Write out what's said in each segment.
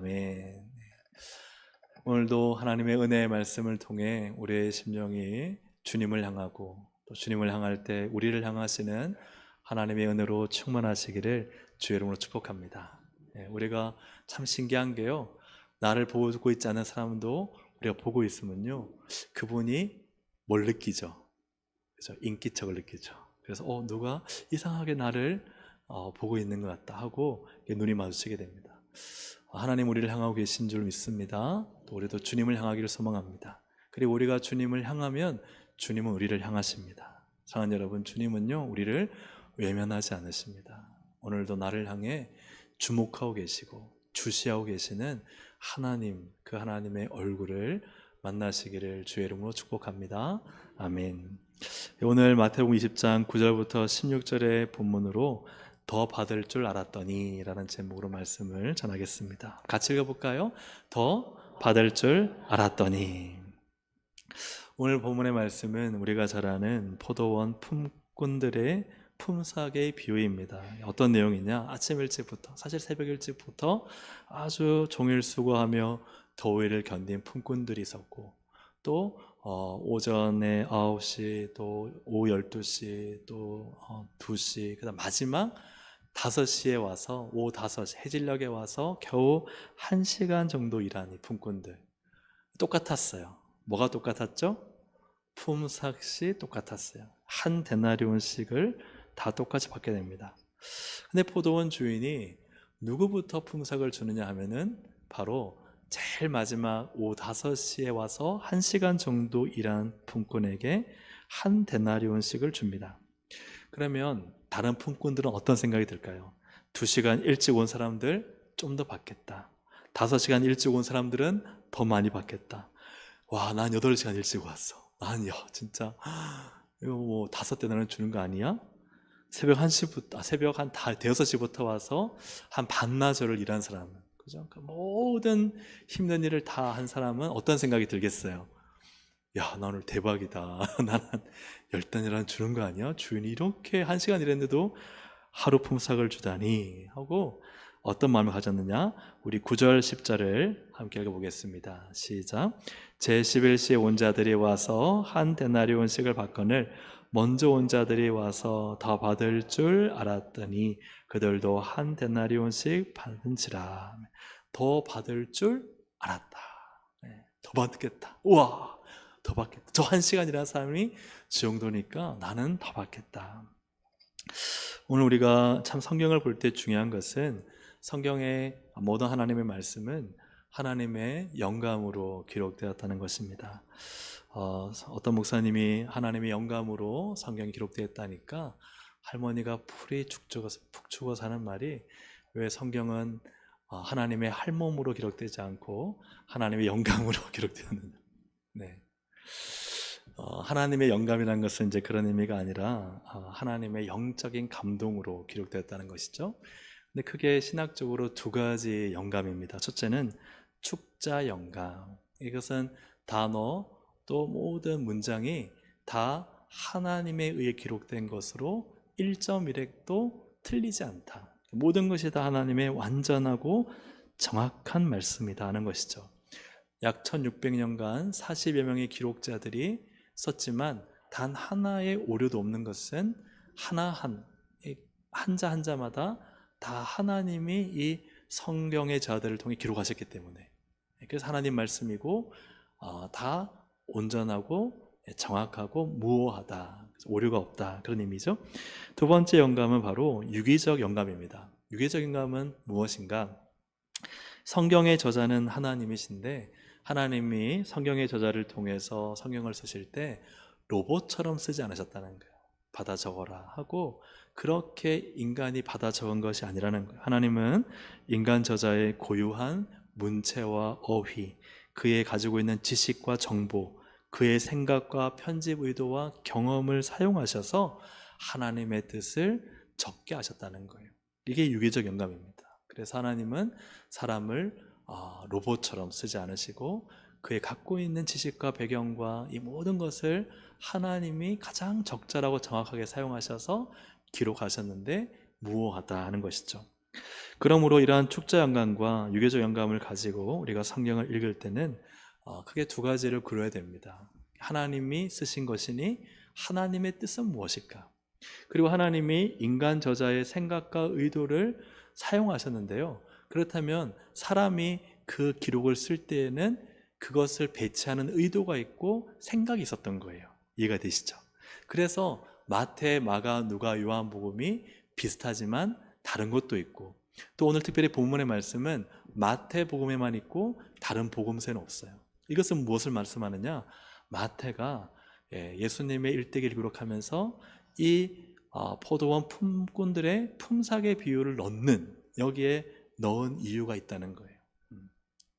아멘. 오늘도 하나님의 은혜의 말씀을 통해 우리의 심령이 주님을 향하고 또 주님을 향할 때 우리를 향하시는 하나님의 은혜로 충만하시기를 주의 이름으로 축복합니다. 우리가 참 신기한 게요, 나를 보고 있지 않은 사람도 우리가 보고 있으면요, 그분이 뭘 느끼죠? 그죠? 인기척을 느끼죠. 그래서 누가 이상하게 나를 보고 있는 것 같다 하고 눈이 마주치게 됩니다. 하나님 우리를 향하고 계신 줄 믿습니다. 또 우리도 주님을 향하기를 소망합니다. 그리고 우리가 주님을 향하면 주님은 우리를 향하십니다. 사랑하는 여러분, 주님은요 우리를 외면하지 않으십니다. 오늘도 나를 향해 주목하고 계시고 주시하고 계시는 하나님, 그 하나님의 얼굴을 만나시기를 주의 이름으로 축복합니다. 아멘. 오늘 마태복음 20장 9절부터 16절의 본문으로 더 받을 줄 알았더니 라는 제목으로 말씀을 전하겠습니다. 같이 읽어볼까요? 더 받을 줄 알았더니. 오늘 본문의 말씀은 우리가 잘 아는 포도원 품꾼들의 품삯의 비유입니다. 어떤 내용이냐? 아침 일찍부터, 사실 새벽 일찍부터 아주 종일 수고하며 더위를 견딘 품꾼들이 있었고, 또 오전에 9시, 또 오후 12시, 또 2시, 그 다음 마지막 5시에 와서, 오후 5시 해질녘에 와서 겨우 1시간 정도 일한 이 품꾼들, 똑같았어요. 뭐가 똑같았죠? 품삯이 똑같았어요. 한 데나리온씩을 다 똑같이 받게 됩니다. 근데 포도원 주인이 누구부터 품삯을 주느냐 하면은 바로 제일 마지막 오후 5시에 와서 1시간 정도 일한 품꾼에게 한 데나리온씩을 줍니다. 그러면 다른 품꾼들은 어떤 생각이 들까요? 2시간 일찍 온 사람들 좀 더 받겠다. 5시간 일찍 온 사람들은 더 많이 받겠다. 와, 난 8시간 일찍 왔어. 난 진짜 이거 뭐 5데나리온 주는 거 아니야? 새벽 1시부터, 새벽 한 5시부터 와서 한 반나절을 일한 사람은, 그죠? 그러니까 모든 힘든 일을 다 한 사람은 어떤 생각이 들겠어요? 야, 나 오늘 대박이다. 나는 10단이라는 주는 거 아니야? 주인이 이렇게 1시간 일했는데도 하루 품삯을 주다니 하고 어떤 마음을 가졌느냐? 우리 9절 10절을 함께 읽어보겠습니다. 시작. 제11시에 온 자들이 와서 한 데나리온씩을 받거늘 먼저 온 자들이 와서 더 받을 줄 알았더니 그들도 한 데나리온씩 받은지라. 더 받을 줄 알았다. 더 받겠다. 우와, 더 받겠다. 저 1시간이라는 사람이 저 정도니까 나는 더 받겠다. 오늘 우리가 참 성경을 볼 때 중요한 것은, 성경의 모든 하나님의 말씀은 하나님의 영감으로 기록되었다는 것입니다. 어떤 목사님이 하나님의 영감으로 성경이 기록되었다니까 할머니가 풀이 푹 죽어서 하는 말이, 왜 성경은 하나님의 할몸으로 기록되지 않고 하나님의 영감으로 기록되었느냐. 네. 하나님의 영감이라는 것은 이제 그런 의미가 아니라 하나님의 영적인 감동으로 기록되었다는 것이죠. 근데 크게 신학적으로 두 가지 영감입니다. 첫째는 축자 영감. 이것은 단어 또 모든 문장이 다 하나님에 의해 기록된 것으로 1.1획도 틀리지 않다. 모든 것이 다 하나님의 완전하고 정확한 말씀이다 하는 것이죠. 약 1600년간 40여 명의 기록자들이 썼지만 단 하나의 오류도 없는 것은 한자 한자마다 다 하나님이 이 성경의 자들을 통해 기록하셨기 때문에, 그래서 하나님 말씀이고 다 온전하고 정확하고 무오하다, 오류가 없다, 그런 의미죠. 두 번째 영감은 바로 유기적 영감입니다. 유기적 영감은 무엇인가? 성경의 저자는 하나님이신데 하나님이 성경의 저자를 통해서 성경을 쓰실 때 로봇처럼 쓰지 않으셨다는 거예요. 받아 적어라 하고 그렇게 인간이 받아 적은 것이 아니라는 거예요. 하나님은 인간 저자의 고유한 문체와 어휘, 그의 가지고 있는 지식과 정보, 그의 생각과 편집 의도와 경험을 사용하셔서 하나님의 뜻을 적게 하셨다는 거예요. 이게 유기적 영감입니다. 그래서 하나님은 사람을 로봇처럼 쓰지 않으시고 그의 갖고 있는 지식과 배경과 이 모든 것을 하나님이 가장 적절하고 정확하게 사용하셔서 기록하셨는데 무오하다 하는 것이죠. 그러므로 이러한 축자 영감과 유교적 영감을 가지고 우리가 성경을 읽을 때는 크게 두 가지를 그려야 됩니다. 하나님이 쓰신 것이니 하나님의 뜻은 무엇일까? 그리고 하나님이 인간 저자의 생각과 의도를 사용하셨는데요. 그렇다면 사람이 그 기록을 쓸 때에는 그것을 배치하는 의도가 있고 생각이 있었던 거예요. 이해가 되시죠? 그래서 마태, 마가, 누가, 요한복음이 비슷하지만 다른 것도 있고, 또 오늘 특별히 본문의 말씀은 마태복음에만 있고 다른 복음서에는 없어요. 이것은 무엇을 말씀하느냐? 마태가 예수님의 일대기를 기록하면서 이 포도원 품꾼들의 품삯의 비율을 여기에 넣은 이유가 있다는 거예요.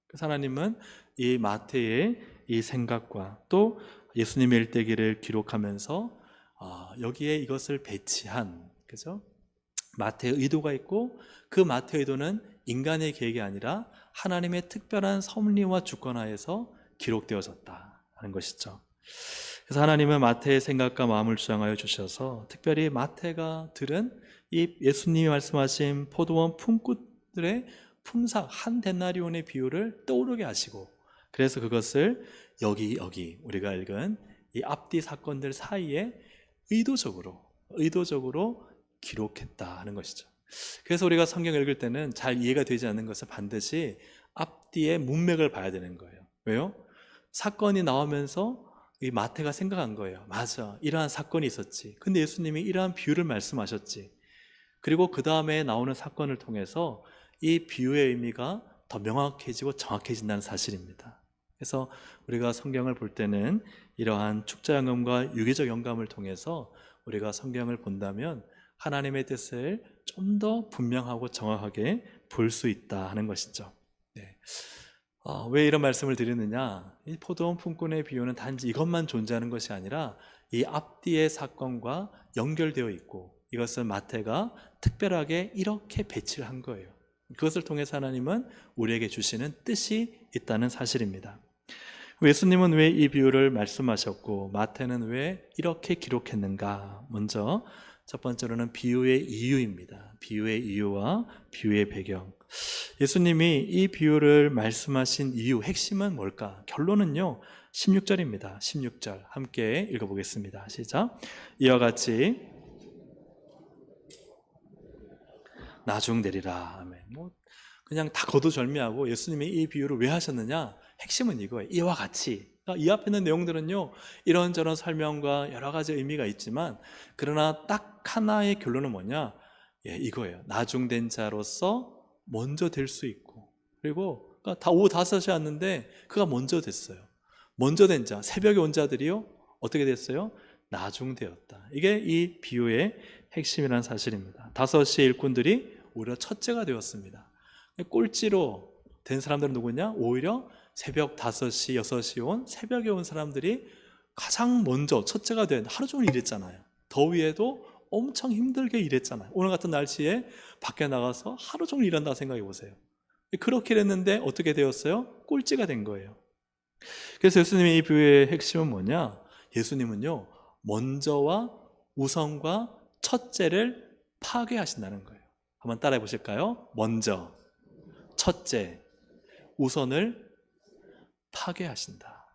그래서 하나님은 이 마태의 이 생각과 또 예수님의 일대기를 기록하면서 여기에 이것을 배치한, 그죠? 마태의 의도가 있고, 그 마태의 의도는 인간의 계획이 아니라 하나님의 특별한 섭리와 주권하에서 기록되어졌다 하는 것이죠. 그래서 하나님은 마태의 생각과 마음을 주장하여 주셔서 특별히 마태가 들은 이 예수님이 말씀하신 포도원 품꾼들의 품삯 한 데나리온의 비율을 떠오르게 하시고, 그래서 그것을 여기 우리가 읽은 이 앞뒤 사건들 사이에 의도적으로 기록했다 하는 것이죠. 그래서 우리가 성경을 읽을 때는 잘 이해가 되지 않는 것은 반드시 앞뒤의 문맥을 봐야 되는 거예요. 왜요? 사건이 나오면서 이 마태가 생각한 거예요. 맞아, 이러한 사건이 있었지. 근데 예수님이 이러한 비유를 말씀하셨지. 그리고 그 다음에 나오는 사건을 통해서 이 비유의 의미가 더 명확해지고 정확해진다는 사실입니다. 그래서 우리가 성경을 볼 때는 이러한 축자 영감과 유기적 영감을 통해서 우리가 성경을 본다면 하나님의 뜻을 좀 더 분명하고 정확하게 볼 수 있다 하는 것이죠. 네. 왜 이런 말씀을 드리느냐? 이 포도원 품꾼의 비유는 단지 이것만 존재하는 것이 아니라 이 앞뒤의 사건과 연결되어 있고, 이것은 마태가 특별하게 이렇게 배치를 한 거예요. 그것을 통해서 하나님은 우리에게 주시는 뜻이 있다는 사실입니다. 예수님은 왜 이 비유를 말씀하셨고 마태는 왜 이렇게 기록했는가? 먼저 첫 번째로는 비유의 이유입니다. 비유의 이유와 비유의 배경. 예수님이 이 비유를 말씀하신 이유, 핵심은 뭘까? 결론은요 16절입니다 16절 함께 읽어보겠습니다. 시작. 이와 같이 나중되리라. 아멘. 그냥 다 거두절미하고 예수님이 이 비유를 왜 하셨느냐? 핵심은 이거예요. 이와 같이. 그러니까 이 앞에 있는 내용들은요 이런저런 설명과 여러 가지 의미가 있지만, 그러나 딱 하나의 결론은 뭐냐? 이거예요. 나중된 자로서 먼저 될 수 있고, 그리고 그러니까 다 오후 5시에 왔는데 그가 먼저 됐어요. 먼저 된 자, 새벽에 온 자들이요 어떻게 됐어요? 나중되었다. 이게 이 비유의 핵심이라는 사실입니다. 5시의 일꾼들이 오히려 첫째가 되었습니다. 꼴찌로 된 사람들은 누구냐? 오히려 새벽 5시, 6시 온, 새벽에 온 사람들이 가장 먼저 첫째가 된, 하루 종일 일했잖아요. 더위에도 엄청 힘들게 일했잖아요. 오늘 같은 날씨에 밖에 나가서 하루 종일 일한다 생각해 보세요. 그렇게 됐는데 어떻게 되었어요? 꼴찌가 된 거예요. 그래서 예수님의 이 비유의 핵심은 뭐냐? 예수님은요 먼저와 우선과 첫째를 파괴하신다는 거예요. 한번 따라해 보실까요? 먼저, 첫째, 우선을 파괴하신다.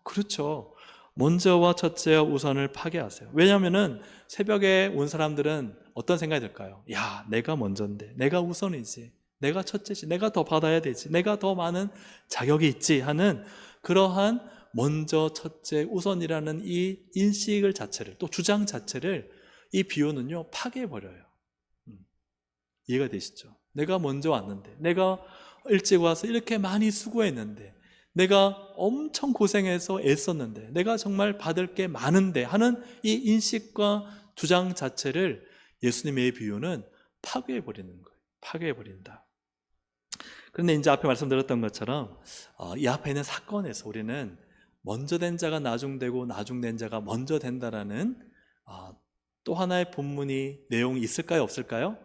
그렇죠. 먼저와 첫째와 우선을 파괴하세요. 왜냐하면 새벽에 온 사람들은 어떤 생각이 들까요? 야, 내가 먼저인데, 내가 우선이지, 내가 첫째지, 내가 더 받아야 되지, 내가 더 많은 자격이 있지 하는 그러한 먼저, 첫째, 우선이라는 이 인식을 자체를, 또 주장 자체를 이 비유는요 파괴해버려요. 이해가 되시죠? 내가 먼저 왔는데, 내가 일찍 와서 이렇게 많이 수고했는데, 내가 엄청 고생해서 애썼는데, 내가 정말 받을 게 많은데 하는 이 인식과 주장 자체를 예수님의 비유는 파괴해버리는 거예요. 파괴해버린다. 그런데 이제 앞에 말씀드렸던 것처럼 이 앞에 있는 사건에서 우리는 먼저 된 자가 나중되고 나중된 자가 먼저 된다라는 또 하나의 본문이 내용이 있을까요? 없을까요?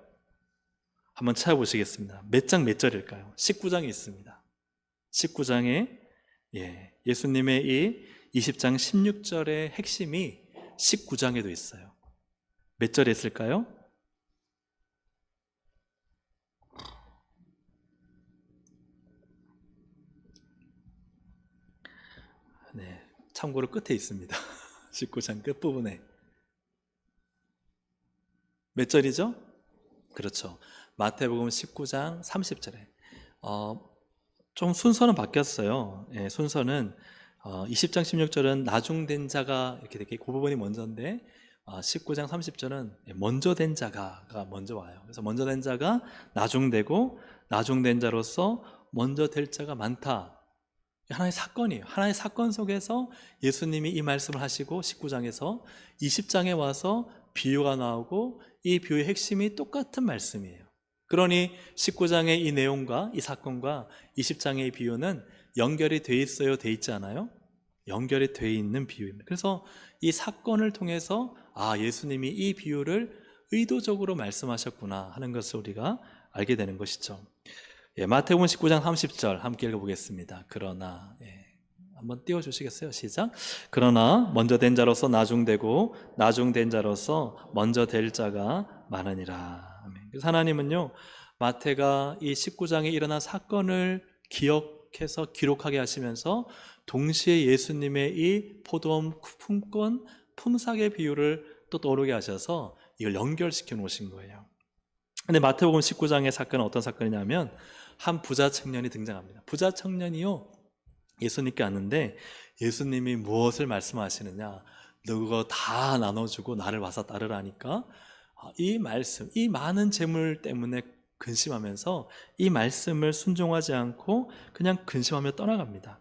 한번 찾아보시겠습니다. 몇 장 몇 절일까요? 19장에 있습니다. 19장에 예수님의 이 20장 16절의 핵심이 19장에도 있어요. 몇 절에 있을까요? 참고로 끝에 있습니다. 19장 끝부분에. 몇 절이죠? 그렇죠. 마태복음 19장 30절에. 좀 순서는 바뀌었어요. 예, 순서는 20장 16절은 나중된 자가 이렇게 되게 그 부분이 먼저인데 19장 30절은 먼저 된 자가 먼저 와요. 그래서 먼저 된 자가 나중되고 나중된 자로서 먼저 될 자가 많다. 하나의 사건이에요. 하나의 사건 속에서 예수님이 이 말씀을 하시고 19장에서 20장에 와서 비유가 나오고 이 비유의 핵심이 똑같은 말씀이에요. 그러니 19장의 이 내용과 이 사건과 20장의 비유는 연결이 돼 있어요? 돼 있지 않아요? 연결이 돼 있는 비유입니다. 그래서 이 사건을 통해서 예수님이 이 비유를 의도적으로 말씀하셨구나 하는 것을 우리가 알게 되는 것이죠. 마태복음 19장 30절 함께 읽어보겠습니다. 그러나 한번 띄워주시겠어요? 시작. 그러나 먼저 된 자로서 나중되고 나중된 자로서 먼저 될 자가 많으니라. 그래서 하나님은요, 마태가 이 19장에 일어난 사건을 기억해서 기록하게 하시면서 동시에 예수님의 이 포도원 품권 품삯의 비유를 또 떠오르게 하셔서 이걸 연결시켜 놓으신 거예요. 근데 마태복음 19장의 사건은 어떤 사건이냐면 한 부자 청년이 등장합니다. 부자 청년이요, 예수님께 왔는데 예수님이 무엇을 말씀하시느냐, 너 그거 다 나눠주고 나를 와서 따르라니까 이 말씀, 이 많은 재물 때문에 근심하면서 이 말씀을 순종하지 않고 그냥 근심하며 떠나갑니다.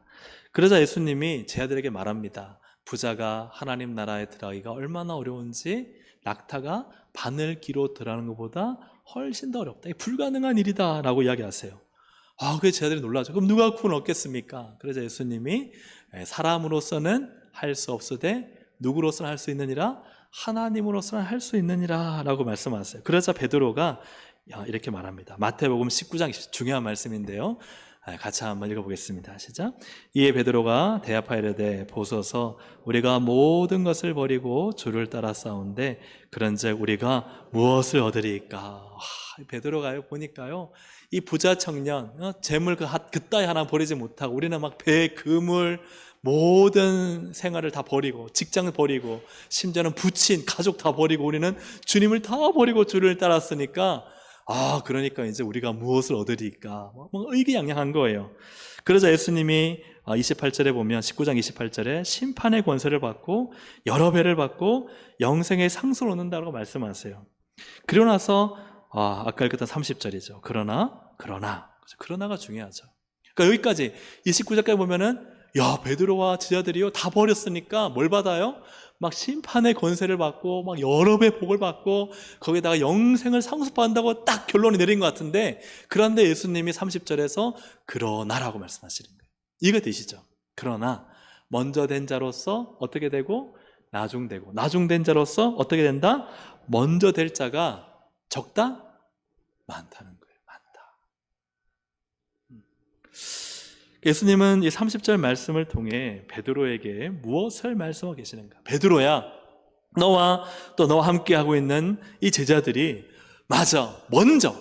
그러자 예수님이 제 아들에게 말합니다. 부자가 하나님 나라에 들어가기가 얼마나 어려운지 낙타가 바늘기로 들어가는 것보다 훨씬 더 어렵다. 불가능한 일이다 라고 이야기하세요. 그래서 제 아들이 놀라죠. 그럼 누가 구원 얻겠습니까? 그러자 예수님이 사람으로서는 할 수 없으되 누구로서는 할 수 있느니라? 하나님으로서는 할 수 있느니라 라고 말씀하세요. 그러자 베드로가 이렇게 말합니다. 마태복음 19장 중요한 말씀인데요, 같이 한번 읽어보겠습니다. 시작. 이에 베드로가 대답하여 이르되 보소서 우리가 모든 것을 버리고 주를 따라 싸운데 그런즉 우리가 무엇을 얻으리까? 베드로가요 보니까요, 이 부자 청년 재물 그따위 하나 버리지 못하고 우리는 막 배, 그물 모든 생활을 다 버리고 직장을 버리고 심지어는 부친 가족 다 버리고 우리는 주님을 다 버리고 주를 따랐으니까 그러니까 이제 우리가 무엇을 얻으리까? 의기양양한 거예요. 그러자 예수님이 28절에 보면 19장 28절에 심판의 권세를 받고 여러 배를 받고 영생의 상수를 얻는다고 말씀하세요. 그러고 나서 아까 읽었던 30절이죠. 그러나가 중요하죠. 그러니까 여기까지 29절까지 보면은 베드로와 제자들이요 다 버렸으니까 뭘 받아요? 막 심판의 권세를 받고 막 여러 배 복을 받고 거기다가 영생을 상속받는다고 딱 결론이 내린 것 같은데, 그런데 예수님이 30절에서 그러나라고 말씀하시는 거예요. 이거 되시죠? 그러나 먼저 된 자로서 어떻게 되고 나중되고 나중된 자로서 어떻게 된다? 먼저 될 자가 적다? 많다는 거예요. 많다. 예수님은 이 30절 말씀을 통해 베드로에게 무엇을 말씀하고 계시는가? 베드로야, 너와 또 너와 함께하고 있는 이 제자들이 맞아, 먼저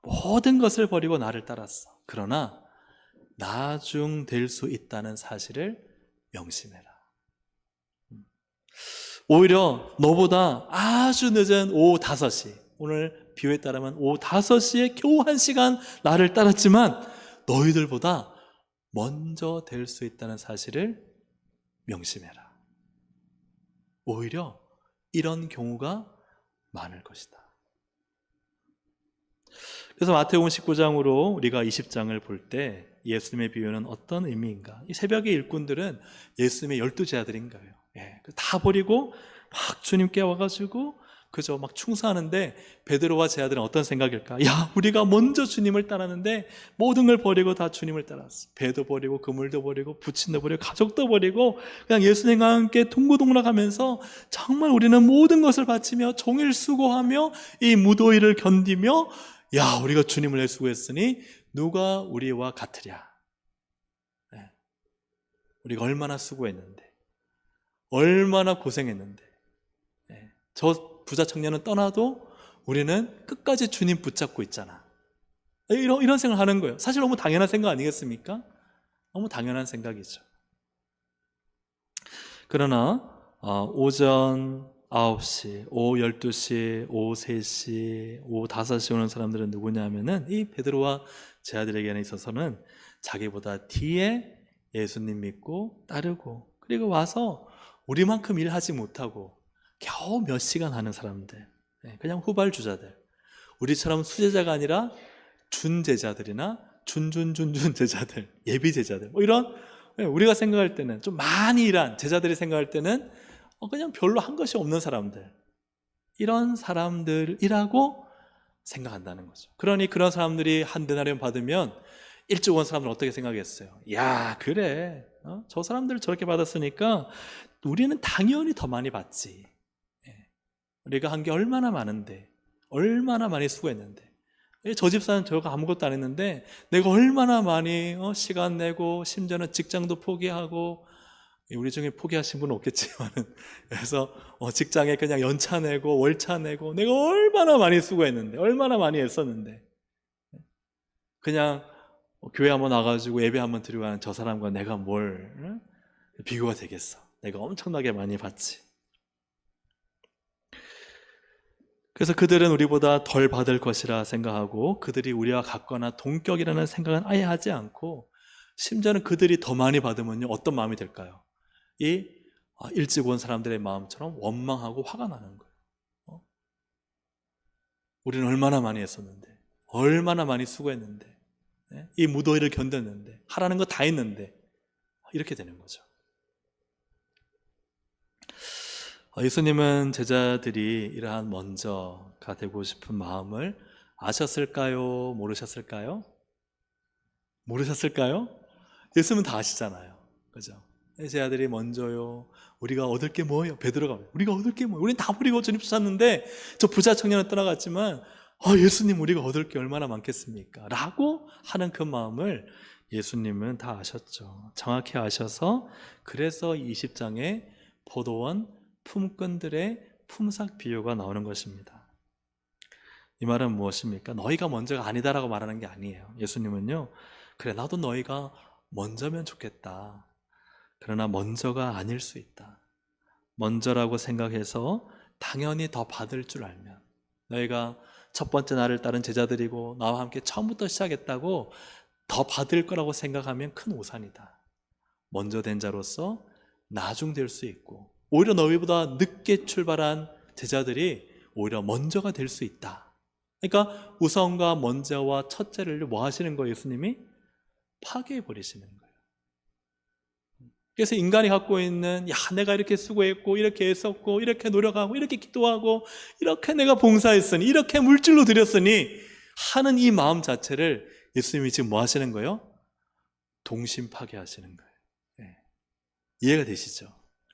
모든 것을 버리고 나를 따랐어. 그러나 나중 될 수 있다는 사실을 명심해라. 오히려 너보다 아주 늦은 오후 5시, 오늘 비유에 따르면 오후 5시에 겨우 1시간 나를 따랐지만 너희들보다 먼저 될 수 있다는 사실을 명심해라. 오히려 이런 경우가 많을 것이다. 그래서 마태복음 19장으로 우리가 20장을 볼 때 예수님의 비유는 어떤 의미인가? 이 새벽의 일꾼들은 예수님의 12제자들인 거예요. 다 버리고 막 주님께 와가지고 그저 막 충성하는데 베드로와 제자들은 어떤 생각일까? 우리가 먼저 주님을 따랐는데 모든 걸 버리고 다 주님을 따랐어. 배도 버리고 그물도 버리고 부친도 버리고 가족도 버리고 그냥 예수님과 함께 동고동락하면서 정말 우리는 모든 것을 바치며 종일 수고하며 이 무더위를 견디며 우리가 주님을 위해 수고했으니 누가 우리와 같으랴. 우리가 얼마나 수고했는데, 얼마나 고생했는데, 저 부자 청년은 떠나도 우리는 끝까지 주님 붙잡고 있잖아. 이런 생각을 하는 거예요. 사실 너무 당연한 생각 아니겠습니까? 너무 당연한 생각이죠. 그러나 오전 9시, 오후 12시, 오후 3시, 오후 5시 오는 사람들은 누구냐면은 이 베드로와 제 아들에게는 있어서는 자기보다 뒤에 예수님 믿고 따르고, 그리고 와서 우리만큼 일하지 못하고 겨우 몇 시간 하는 사람들, 그냥 후발주자들, 우리처럼 수제자가 아니라 준제자들이나 준준준준 제자들, 예비 제자들, 뭐 이런, 우리가 생각할 때는 좀 많이 일한 제자들이 생각할 때는 그냥 별로 한 것이 없는 사람들, 이런 사람들이라고 생각한다는 거죠. 그러니 그런 사람들이 한 데나리온 받으면 일찍 온 사람들은 어떻게 생각했어요? 야, 그래, 저 사람들 저렇게 받았으니까 우리는 당연히 더 많이 받지. 우리가 한 게 얼마나 많은데, 얼마나 많이 수고했는데, 저 집사는 저거 아무것도 안 했는데 내가 얼마나 많이 시간 내고, 심지어는 직장도 포기하고, 우리 중에 포기하신 분은 없겠지만, 그래서 직장에 그냥 연차 내고 월차 내고, 내가 얼마나 많이 수고했는데, 얼마나 많이 했었는데, 그냥 교회 한번 와가지고 예배 한번 드리고 가는 저 사람과 내가 뭘 비교가 되겠어. 내가 엄청나게 많이 받지. 그래서 그들은 우리보다 덜 받을 것이라 생각하고, 그들이 우리와 같거나 동격이라는 생각은 아예 하지 않고, 심지어는 그들이 더 많이 받으면요, 어떤 마음이 들까요? 일찍 온 사람들의 마음처럼 원망하고 화가 나는 거예요. 우리는 얼마나 많이 했었는데, 얼마나 많이 수고했는데, 이 무더위를 견뎠는데, 하라는 거 다 했는데, 이렇게 되는 거죠. 예수님은 제자들이 이러한 먼저가 되고 싶은 마음을 아셨을까요? 모르셨을까요? 모르셨을까요? 예수님은 다 아시잖아요. 그죠? 제 아들이 먼저요. 우리가 얻을 게 뭐예요? 베드로가 우리가 얻을 게 뭐예요? 우리는 다 버리고 주님 쫓았는데 저 부자 청년은 떠나갔지만 예수님 우리가 얻을 게 얼마나 많겠습니까? 라고 하는 그 마음을 예수님은 다 아셨죠. 정확히 아셔서 그래서 20장에 포도원 품꾼들의 품삯 비유가 나오는 것입니다. 이 말은 무엇입니까? 너희가 먼저가 아니다라고 말하는 게 아니에요. 예수님은요, 그래 나도 너희가 먼저면 좋겠다. 그러나 먼저가 아닐 수 있다. 먼저라고 생각해서 당연히 더 받을 줄 알면, 너희가 첫 번째 나를 따른 제자들이고 나와 함께 처음부터 시작했다고 더 받을 거라고 생각하면 큰 오산이다. 먼저 된 자로서 나중 될 수 있고, 오히려 너희보다 늦게 출발한 제자들이 오히려 먼저가 될 수 있다. 그러니까 우선과 먼저와 첫째를 뭐 하시는 거예요? 예수님이 파괴해 버리시는 거예요. 그래서 인간이 갖고 있는 내가 이렇게 수고했고 이렇게 애썼고 이렇게 노력하고 이렇게 기도하고 이렇게 내가 봉사했으니 이렇게 물질로 드렸으니 하는 이 마음 자체를 예수님이 지금 뭐 하시는 거예요? 동심 파괴하시는 거예요. 이해가 되시죠?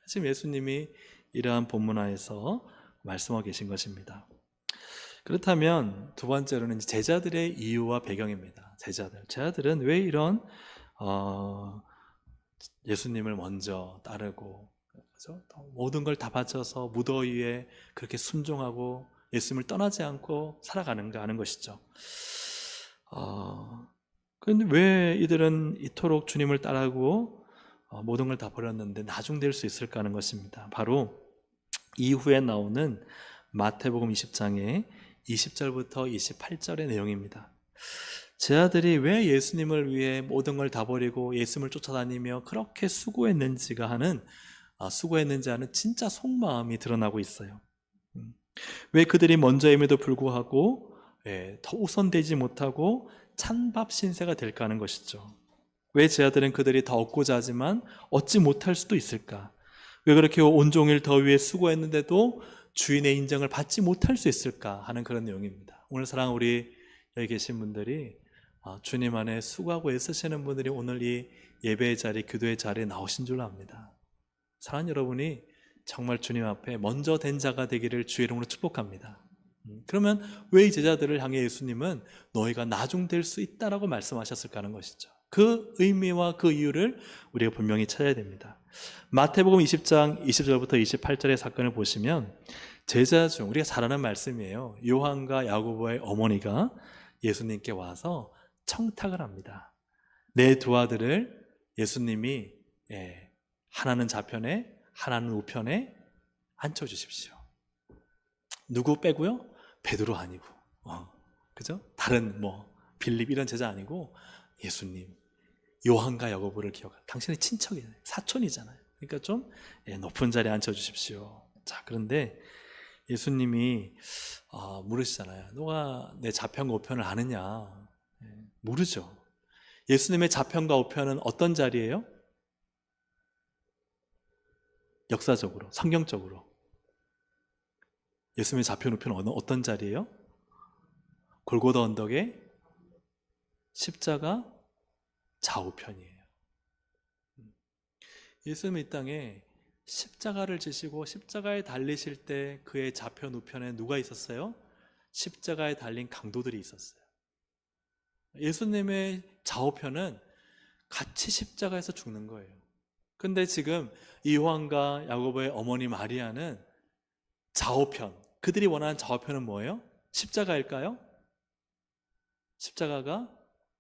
지금 예수님이 이러한 본문화에서 말씀하고 계신 것입니다. 그렇다면 두 번째로는 제자들의 이유와 배경입니다. 제자들은 왜 이런 예수님을 먼저 따르고, 그렇죠? 모든 걸 다 바쳐서 무더위에 그렇게 순종하고 예수님을 떠나지 않고 살아가는가 하는 것이죠. 그런데 왜 이들은 이토록 주님을 따르고 모든 걸 다 버렸는데 나중 될 수 있을까 하는 것입니다. 바로 이후에 나오는 마태복음 20장의 20절부터 28절의 내용입니다. 제 아들이 왜 예수님을 위해 모든 걸 다 버리고 예수님을 쫓아다니며 그렇게 수고했는지 하는 진짜 속마음이 드러나고 있어요. 왜 그들이 먼저임에도 불구하고 더 우선되지 못하고 찬밥 신세가 될까 하는 것이죠. 왜 제 아들은 그들이 더 얻고자 하지만 얻지 못할 수도 있을까? 왜 그렇게 온종일 더위에 수고했는데도 주인의 인정을 받지 못할 수 있을까 하는 그런 내용입니다. 오늘 사랑하는 우리 여기 계신 분들이 주님 안에 수고하고 애쓰시는 분들이 오늘 이 예배의 자리, 기도의 자리에 나오신 줄 압니다. 사랑하는 여러분이 정말 주님 앞에 먼저 된 자가 되기를 주의 이름으로 축복합니다. 그러면 왜 이 제자들을 향해 예수님은 너희가 나중 될 수 있다라고 말씀하셨을까 하는 것이죠. 그 의미와 그 이유를 우리가 분명히 찾아야 됩니다. 마태복음 20장 20절부터 28절의 사건을 보시면 제자 중 우리가 잘 아는 말씀이에요. 요한과 야고보의 어머니가 예수님께 와서 청탁을 합니다. 내 두 아들을 예수님이 하나는 좌편에 하나님 우편에 앉혀주십시오. 누구 빼고요? 베드로 아니고, 그죠? 다른 빌립 이런 제자 아니고 예수님, 요한과 야고보를 기억하라. 당신의 친척이잖아요. 사촌이잖아요. 그러니까 좀 높은 자리에 앉혀주십시오. 자, 그런데 예수님이 물으시잖아요. 너가 내 좌편과 우편을 아느냐? 모르죠. 예수님의 좌편과 우편은 어떤 자리예요? 역사적으로, 성경적으로 예수님의 좌편 우편은 어떤 자리예요? 골고다 언덕의 십자가 좌우편이에요. 예수님이 이 땅에 십자가를 지시고 십자가에 달리실 때 그의 좌편 우편에 누가 있었어요? 십자가에 달린 강도들이 있었어요. 예수님의 좌우편은 같이 십자가에서 죽는 거예요. 근데 지금 요한과 야고보의 어머니 마리아는 좌우편, 그들이 원하는 좌우편은 뭐예요? 십자가일까요? 십자가가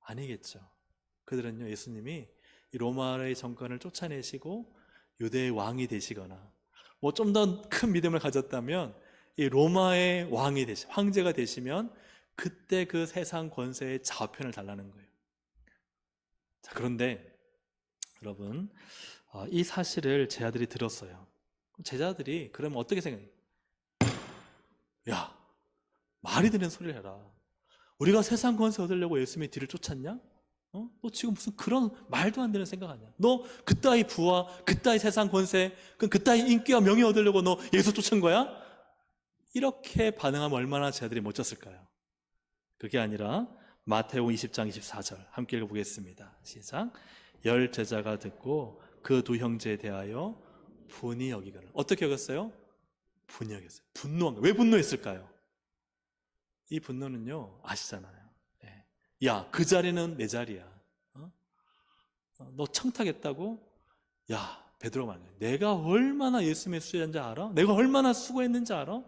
아니겠죠. 그들은요, 예수님이 이 로마의 정권을 쫓아내시고 유대의 왕이 되시거나 좀 더 큰 믿음을 가졌다면 이 로마의 왕이 황제가 되시면 그때 그 세상 권세의 좌우편을 달라는 거예요. 자, 그런데 여러분, 이 사실을 제자들이 들었어요. 제자들이 그러면 어떻게 생각해요? 야, 말이 되는 소리를 해라. 우리가 세상 권세 얻으려고 예수님의 뒤를 쫓았냐? 너 지금 무슨 그런 말도 안 되는 생각하냐? 너 그따위 부와 그따위 세상 권세, 그따위 인기와 명예 얻으려고 너 예수 쫓은 거야? 이렇게 반응하면 얼마나 제자들이 멋졌을까요? 그게 아니라 마태복음 20장 24절 함께 읽어보겠습니다. 시작. 10 제자가 듣고 그 두 형제에 대하여 분이 여기거늘. 어떻게 여겼어요? 분이 여겼어요. 분노한 거예요. 왜 분노했을까요? 이 분노는요, 아시잖아요. 야, 그 자리는 내 자리야. 너 청탁했다고? 야, 베드로가 말해. 내가 얼마나 예수님의 수혜자인지 알아? 내가 얼마나 수고했는지 알아?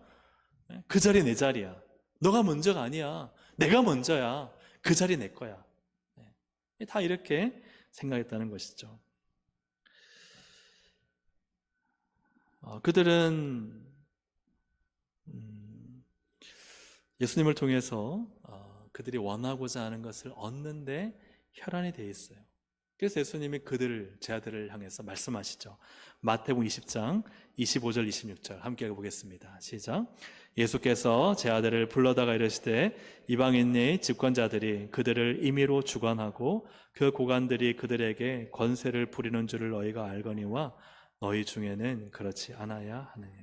그 자리 내 자리야. 너가 먼저가 아니야. 내가 먼저야. 그 자리 내 거야. 다 이렇게 생각했다는 것이죠. 그들은 예수님을 통해서 그들이 원하고자 하는 것을 얻는데 혈안이 되어 있어요. 그래서 예수님이 제자들을 향해서 말씀하시죠. 마태복음 20장 25절 26절 함께 읽어보겠습니다. 시작. 예수께서 제자들을 불러다가 이르시되 이방인의 집권자들이 그들을 임의로 주관하고 그 고관들이 그들에게 권세를 부리는 줄을 너희가 알거니와 너희 중에는 그렇지 않아야 하느니.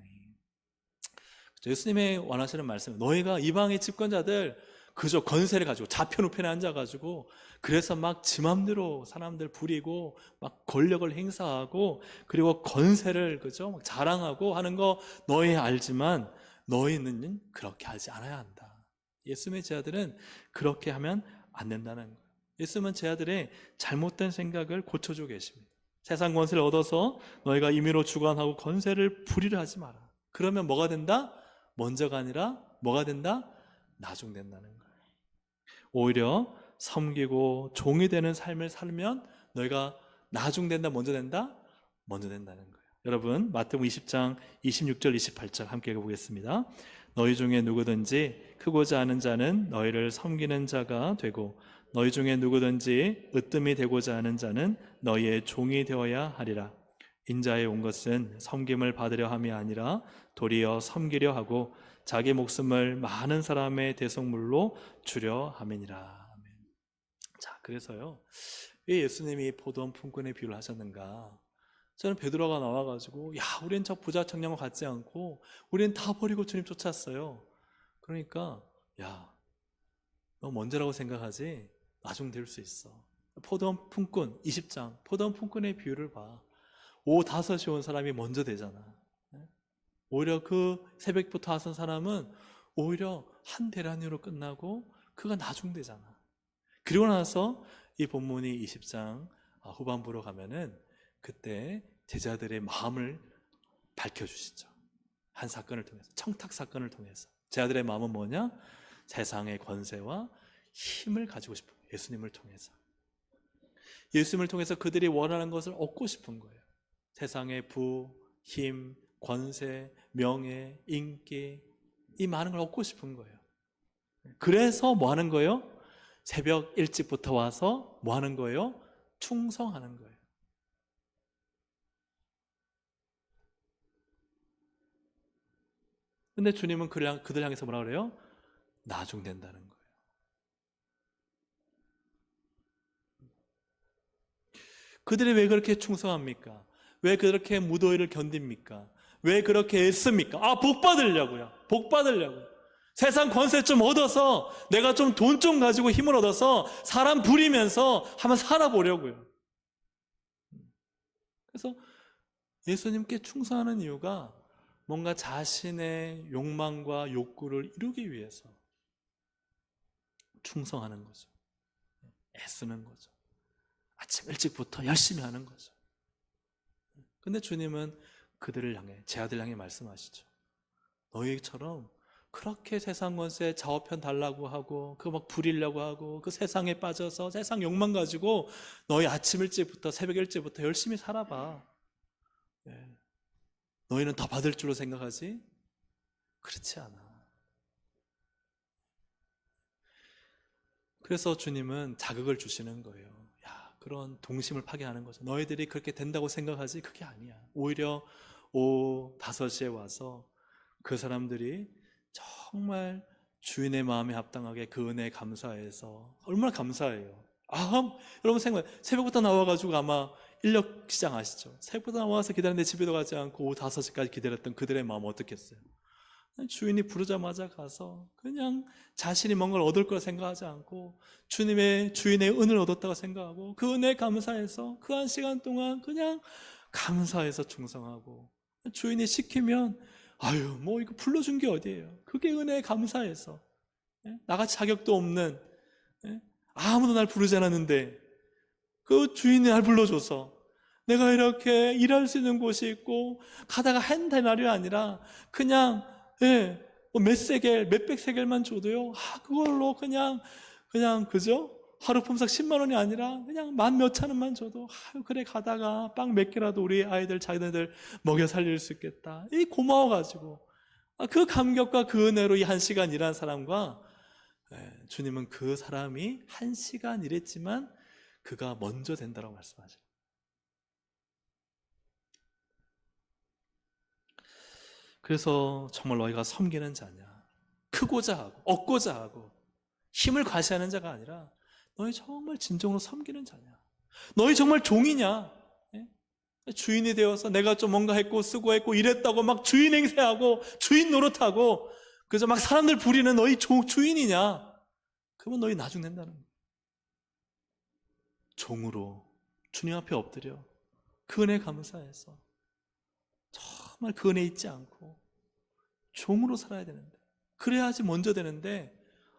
예수님의 원하시는 말씀은 너희가 이방의 집권자들 그저 권세를 가지고 좌편 우편에 앉아가지고 그래서 막 지 맘대로 사람들 부리고 막 권력을 행사하고 그리고 권세를 그저 막 자랑하고 하는 거 너희 알지만 너희는 그렇게 하지 않아야 한다. 예수님의 제자들은 그렇게 하면 안 된다는 거예요. 예수님은 제자들의 잘못된 생각을 고쳐주고 계십니다. 세상 권세를 얻어서 너희가 임의로 주관하고 권세를 부리려 하지 마라. 그러면 뭐가 된다? 먼저가 아니라 뭐가 된다? 나중된다는 거예요. 오히려 섬기고 종이 되는 삶을 살면 너희가 나중된다, 먼저 된다? 먼저 된다는 거예요. 여러분, 마태복음 20장 26절 28절 함께 읽어보겠습니다. 너희 중에 누구든지 크고자 하는 자는 너희를 섬기는 자가 되고 너희 중에 누구든지 으뜸이 되고자 하는 자는 너희의 종이 되어야 하리라. 인자에 온 것은 섬김을 받으려 함이 아니라 도리어 섬기려 하고 자기 목숨을 많은 사람의 대속물로 주려 함이니라. 자, 그래서요, 왜 예수님이 포도원 품꾼의 비유를 하셨는가? 저는 베드로가 나와가지고 야, 우린 저 부자 청년과 같지 않고 우린 다 버리고 주님 쫓았어요. 그러니까 야, 너 먼저라고 생각하지 나중 될 수 있어. 포도원 품꾼 20장 포도원 품꾼의 비유를 봐. 오후 5시에 온 사람이 먼저 되잖아. 오히려 그 새벽부터 하선 사람은 오히려 한 대란으로 끝나고 그가 나중 되잖아. 그리고 나서 이 본문이 20장 후반부로 가면은 그때 제자들의 마음을 밝혀주시죠. 한 사건을 통해서, 청탁 사건을 통해서. 제자들의 마음은 뭐냐? 세상의 권세와 힘을 가지고 싶은 거예요. 예수님을 통해서. 예수님을 통해서 그들이 원하는 것을 얻고 싶은 거예요. 세상의 부, 힘, 권세, 명예, 인기, 이 많은 걸 얻고 싶은 거예요. 그래서 뭐 하는 거예요? 새벽 일찍부터 와서 뭐 하는 거예요? 충성하는 거예요. 근데 주님은 그들 향해서 뭐라 그래요? 나중된다는 거예요. 그들이 왜 그렇게 충성합니까? 왜 그렇게 무더위를 견딥니까? 왜 그렇게 애씁니까? 복 받으려고요. 복 받으려고요. 세상 권세 좀 얻어서 내가 좀 돈 좀 가지고 힘을 얻어서 사람 부리면서 한번 살아보려고요. 그래서 예수님께 충성하는 이유가 뭔가 자신의 욕망과 욕구를 이루기 위해서 충성하는 거죠. 애쓰는 거죠. 아침 일찍부터 열심히 하는 거죠. 근데 주님은 그들을 향해, 제 아들 향해 말씀하시죠. 너희처럼 그렇게 세상 권세 좌우편 달라고 하고 그 막 부리려고 하고 그 세상에 빠져서 세상 욕망 가지고 너희 아침 일찍부터 새벽 일찍부터 열심히 살아봐. 너희는 더 받을 줄로 생각하지? 그렇지 않아. 그래서 주님은 자극을 주시는 거예요. 야, 그런 동심을 파괴하는 거죠. 너희들이 그렇게 된다고 생각하지? 그게 아니야. 오히려 오후 5시에 와서 그 사람들이 정말 주인의 마음에 합당하게 그 은혜에 감사해서 얼마나 감사해요. 여러분 생각해. 새벽부터 나와가지고 아마 인력 시장 아시죠? 새벽부터 나와서 기다리는데 집에도 가지 않고 오후 5시까지 기다렸던 그들의 마음 어떻겠어요? 주인이 부르자마자 가서 그냥 자신이 뭔가를 얻을 거라 생각하지 않고 주인의 은혜를 얻었다고 생각하고 그 은혜에 감사해서 그 한 시간 동안 그냥 감사해서 충성하고 주인이 시키면 뭐 이거 불러준 게 어디예요? 그게 은혜에 감사해서 나같이 자격도 없는 아무도 날 부르지 않았는데 그 주인이 날 불러줘서 내가 이렇게 일할 수 있는 곳이 있고 가다가 한 대나리 아니라 그냥 몇 세겔, 몇백 세겔만 줘도요. 그걸로 그냥 그죠? 하루 품삯 10만 원이 아니라 그냥 만 몇천 원만 줘도 그래 가다가 빵 몇 개라도 우리 아이들 자기네들 먹여 살릴 수 있겠다. 이 고마워가지고 그 감격과 그 은혜로 이 1시간 일한 사람과 주님은 그 사람이 1시간 일했지만 그가 먼저 된다라고 말씀하죠. 그래서 정말 너희가 섬기는 자냐, 크고자 하고 얻고자 하고 힘을 과시하는 자가 아니라 너희 정말 진정으로 섬기는 자냐, 너희 정말 종이냐, 주인이 되어서 내가 좀 뭔가 했고 쓰고 했고 이랬다고 막 주인 행세하고 주인 노릇하고 그저 막 사람들 부리는 너희 주인이냐? 그러면 너희 나중 된다는 거예요. 종으로 주님 앞에 엎드려 그 은혜 감사해서 정말 그 은혜 잊지 않고 종으로 살아야 되는데, 그래야지 먼저 되는데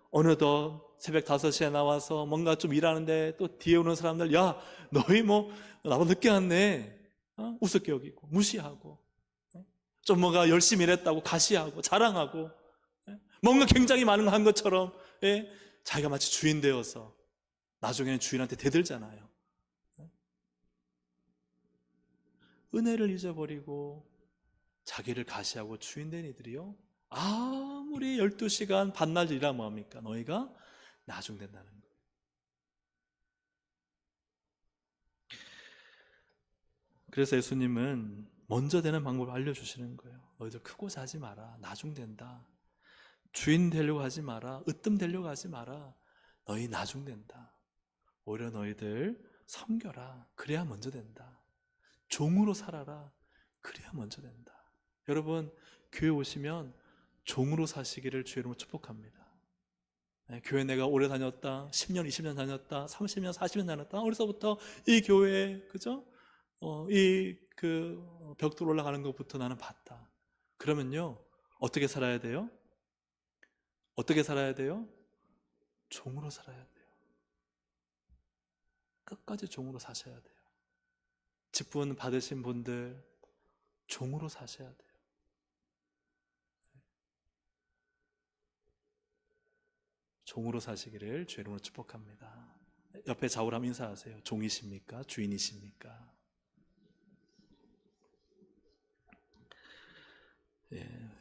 어느덧 새벽 5시에 나와서 뭔가 좀 일하는데 또 뒤에 오는 사람들 야 너희 뭐 나보다 늦게 왔네, 우습게 여기고 무시하고 좀 뭔가 열심히 일했다고 가시하고 자랑하고 뭔가 굉장히 많은 거 한 것처럼 자기가 마치 주인 되어서 나중에는 주인한테 대들잖아요. 은혜를 잊어버리고 자기를 가시하고 주인된 이들이요, 아무리 12시간 반날 일하면 뭐합니까? 너희가 나중된다는 거예요. 그래서 예수님은 먼저 되는 방법을 알려주시는 거예요. 너희들 크고자 하지 마라. 나중된다. 주인 되려고 하지 마라. 으뜸 되려고 하지 마라. 너희 나중된다. 오히려 너희들 섬겨라. 그래야 먼저 된다. 종으로 살아라. 그래야 먼저 된다. 여러분, 교회 오시면 종으로 사시기를 주의 이름으로 축복합니다. 교회 내가 오래 다녔다, 10년, 20년 다녔다, 30년, 40년 다녔다, 어려서부터 이 교회에 그죠? 벽돌 올라가는 것부터 나는 봤다. 그러면요, 어떻게 살아야 돼요? 어떻게 살아야 돼요? 종으로 살아야 돼요. 끝까지 종으로 사셔야 돼요. 직분 받으신 분들 종으로 사셔야 돼요. 종으로 사시기를 주의 이름으로 축복합니다. 옆에 좌우람 인사하세요. 종이십니까? 주인이십니까? 예.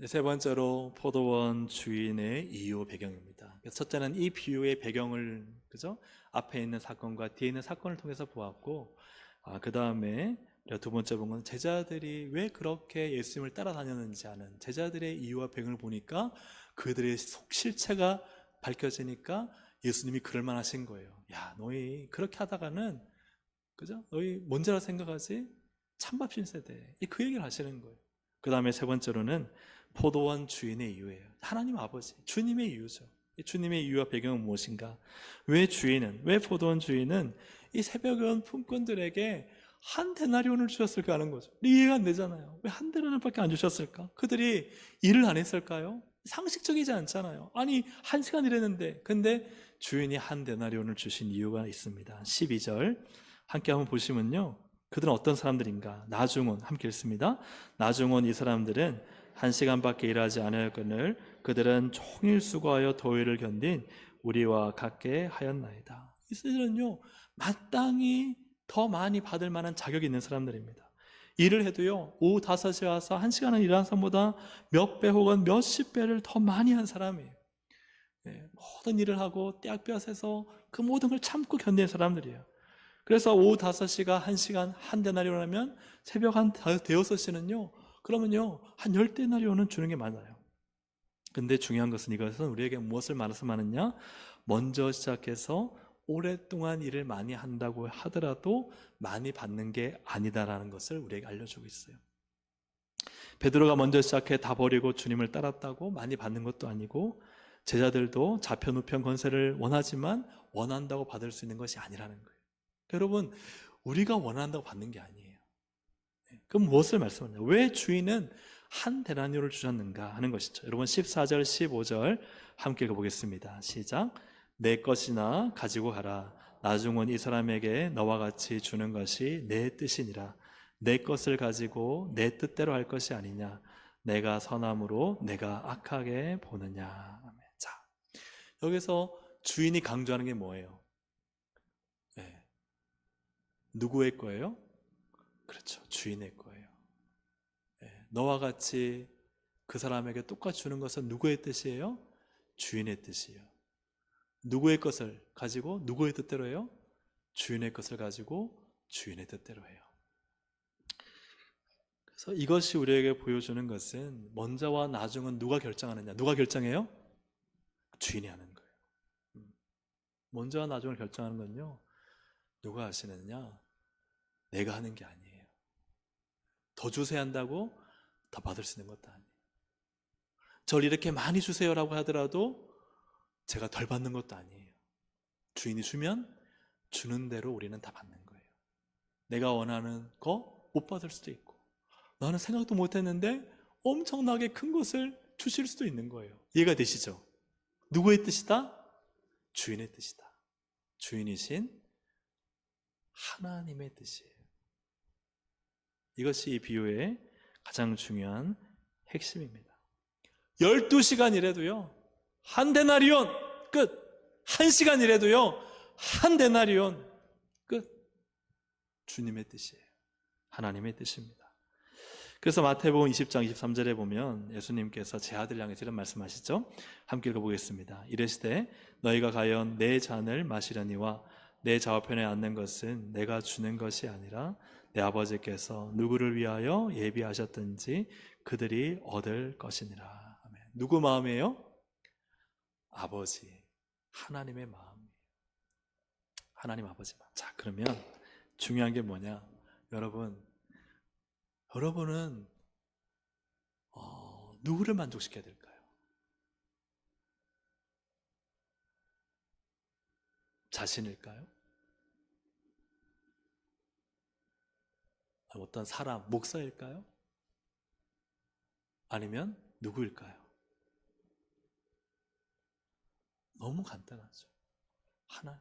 세 번째로 포도원 주인의 이유 배경입니다. 그래서 첫째는 이 비유의 배경을, 그죠? 앞에 있는 사건과 뒤에 있는 사건을 통해서 보았고, 그 다음에 두 번째 본 건 제자들이 왜 그렇게 예수님을 따라다녔는지 아는 제자들의 이유와 배경을 보니까 그들의 실체가 밝혀지니까 예수님이 그럴 만하신 거예요. 야, 너희 그렇게 하다가는, 그죠? 너희 뭔지 알아 생각하지? 찬밥신 세대. 그 얘기를 하시는 거예요. 그 다음에 세 번째로는 포도원 주인의 이유예요. 하나님 아버지, 주님의 이유죠. 이 주님의 이유와 배경은 무엇인가? 왜 포도원 주인은 이 새벽에 온 품꾼들에게 한 데나리온을 주셨을까 하는 거죠. 이해가 안 되잖아요. 왜 한 데나리온밖에 안 주셨을까? 그들이 일을 안 했을까요? 상식적이지 않잖아요. 아니, 1시간 일했는데. 근데 주인이 한 데나리온을 주신 이유가 있습니다. 12절 함께 한번 보시면요, 그들은 어떤 사람들인가? 나중온, 함께 읽습니다. 나중온 이 사람들은 1시간밖에 일하지 않았거늘 그들은 종일 수고하여 더위를 견딘 우리와 같게 하였나이다. 이들은요, 마땅히 더 많이 받을 만한 자격이 있는 사람들입니다. 일을 해도요, 오후 5시에 와서 1시간을 일하는 사람보다 몇 배 혹은 몇십 배를 더 많이 한 사람이에요. 모든 일을 하고 떼약볕에서 그 모든 걸 참고 견디는 사람들이에요. 그래서 오후 5시가 1시간 한 데나리온이면 새벽 한 대여섯 시는요, 그러면요 한 10데나리온은 주는 게 많아요. 근데 중요한 것은 이것은 우리에게 무엇을 말씀하느냐? 먼저 시작해서 오랫동안 일을 많이 한다고 하더라도 많이 받는 게 아니다라는 것을 우리에게 알려주고 있어요. 베드로가 먼저 시작해 다 버리고 주님을 따랐다고 많이 받는 것도 아니고, 제자들도 좌편 우편 권세를 원하지만 원한다고 받을 수 있는 것이 아니라는 거예요. 여러분, 우리가 원한다고 받는 게 아니에요. 그럼 무엇을 말씀하냐? 왜 주인은 한 데나리온을 주셨는가 하는 것이죠. 여러분 14절 15절 함께 읽어보겠습니다. 시작. 내 것이나 가지고 가라. 나중은 이 사람에게 너와 같이 주는 것이 내 뜻이니라. 내 것을 가지고 내 뜻대로 할 것이 아니냐. 내가 선함으로 내가 악하게 보느냐. 자, 여기서 주인이 강조하는 게 뭐예요? 누구의 거예요? 그렇죠, 주인의 거예요. 너와 같이 그 사람에게 똑같이 주는 것은 누구의 뜻이에요? 주인의 뜻이에요. 누구의 것을 가지고 누구의 뜻대로 해요? 주인의 것을 가지고 주인의 뜻대로 해요. 그래서 이것이 우리에게 보여주는 것은 먼저와 나중은 누가 결정하느냐? 누가 결정해요? 주인이 하는 거예요. 먼저와 나중을 결정하는 건요, 누가 하시느냐? 내가 하는 게 아니에요. 더 주세요 한다고 더 받을 수 있는 것도 아니에요. 절 이렇게 많이 주세요라고 하더라도 제가 덜 받는 것도 아니에요. 주인이 주면 주는 대로 우리는 다 받는 거예요. 내가 원하는 거 못 받을 수도 있고, 나는 생각도 못했는데 엄청나게 큰 것을 주실 수도 있는 거예요. 이해가 되시죠? 누구의 뜻이다? 주인의 뜻이다. 주인이신 하나님의 뜻이에요. 이것이 이 비유의 가장 중요한 핵심입니다. 12시간 일해도요, 한 데나리온 끝. 1시간 일해도요, 한 데나리온 끝. 주님의 뜻이에요. 하나님의 뜻입니다. 그래서 마태복음 20장 23절에 보면 예수님께서 제 아들 향해서 이런 말씀하시죠. 함께 읽어보겠습니다. 이르시되 너희가 과연 내 잔을 마시려니와 내 좌우편에 앉는 것은 내가 주는 것이 아니라 내 아버지께서 누구를 위하여 예비하셨든지 그들이 얻을 것이니라. 아멘. 누구 마음이에요? 아버지, 하나님의 마음이에요. 하나님 아버지 마음. 자, 그러면 중요한 게 뭐냐? 여러분은 누구를 만족시켜야 될까요? 자신일까요? 어떤 사람, 목사일까요? 아니면 누구일까요? 너무 간단하죠. 하나님.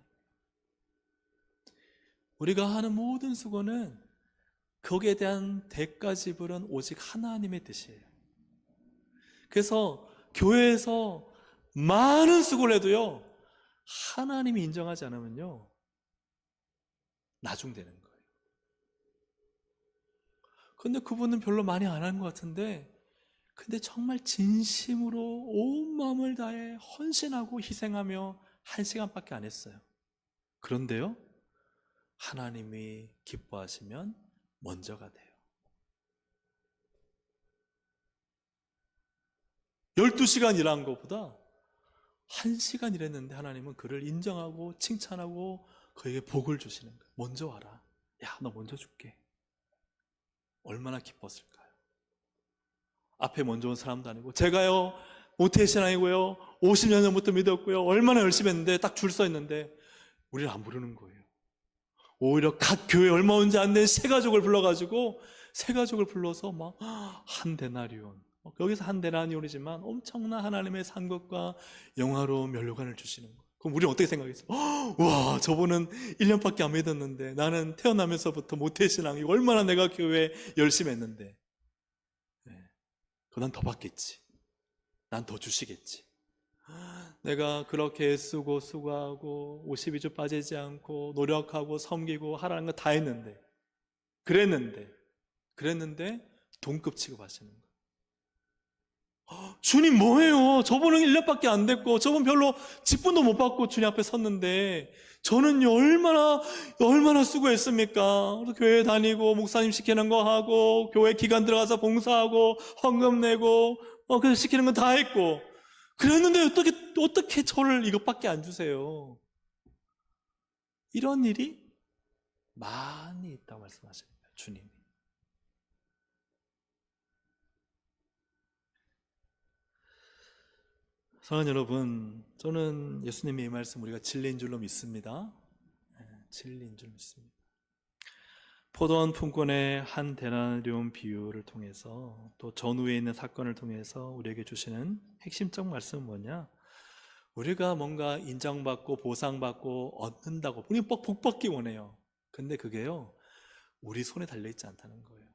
우리가 하는 모든 수고는 거기에 대한 대가 지불은 오직 하나님의 뜻이에요. 그래서 교회에서 많은 수고를 해도요, 하나님이 인정하지 않으면요, 나중되는 거예요. 근데 그분은 별로 많이 안 한 것 같은데 근데 정말 진심으로 온 마음을 다해 헌신하고 희생하며 1시간밖에 안 했어요. 그런데요, 하나님이 기뻐하시면 먼저가 돼요. 12시간 일한 것보다 1시간 일했는데 하나님은 그를 인정하고 칭찬하고 그에게 복을 주시는 거예요. 먼저 와라. 야, 너 먼저 줄게. 얼마나 기뻤을까요? 앞에 먼저 온 사람도 아니고, 제가요 모태신앙이고요 50년 전부터 믿었고요 얼마나 열심히 했는데 딱 줄 서 있는데 우리를 안 부르는 거예요. 오히려 각 교회 얼마 온지 안 된 새 가족을 불러가지고 새 가족을 불러서 막 한 데나리온, 여기서 한 데나리온이지만 엄청난 하나님의 상급과 영화로운 면류관을 주시는 거예요. 그럼 우리는 어떻게 생각했어요? 와, 저분은 1년밖에 안 믿었는데 나는 태어나면서부터 모태신앙이고 얼마나 내가 교회에 열심히 했는데, 난 더 받겠지. 난 더 주시겠지. 내가 그렇게 쓰고 수고하고 52주 빠지지 않고 노력하고 섬기고 하라는 거 다 했는데, 그랬는데 동급 취급하시는 거예요. 주님 뭐해요? 저분은 1년밖에 안 됐고 저분 별로 직분도 못 받고 주님 앞에 섰는데 저는요 얼마나 수고했습니까? 교회 다니고 목사님 시키는 거 하고 교회 기간 들어가서 봉사하고 헌금 내고 그래서 시키는 거 다 했고 그랬는데 어떻게 저를 이것밖에 안 주세요? 이런 일이 많이 있다고 말씀하십니다, 주님이. 사랑하는 여러분, 저는 예수님의 이 말씀 우리가 진리인 줄로 믿습니다. 진리인 줄 믿습니다. 포도원 품권의 한 데나리온 비유를 통해서 또 전후에 있는 사건을 통해서 우리에게 주시는 핵심적 말씀은 뭐냐? 우리가 뭔가 인정받고 보상받고 얻는다고 우리 복 받기 원해요. 근데 그게요 우리 손에 달려있지 않다는 거예요.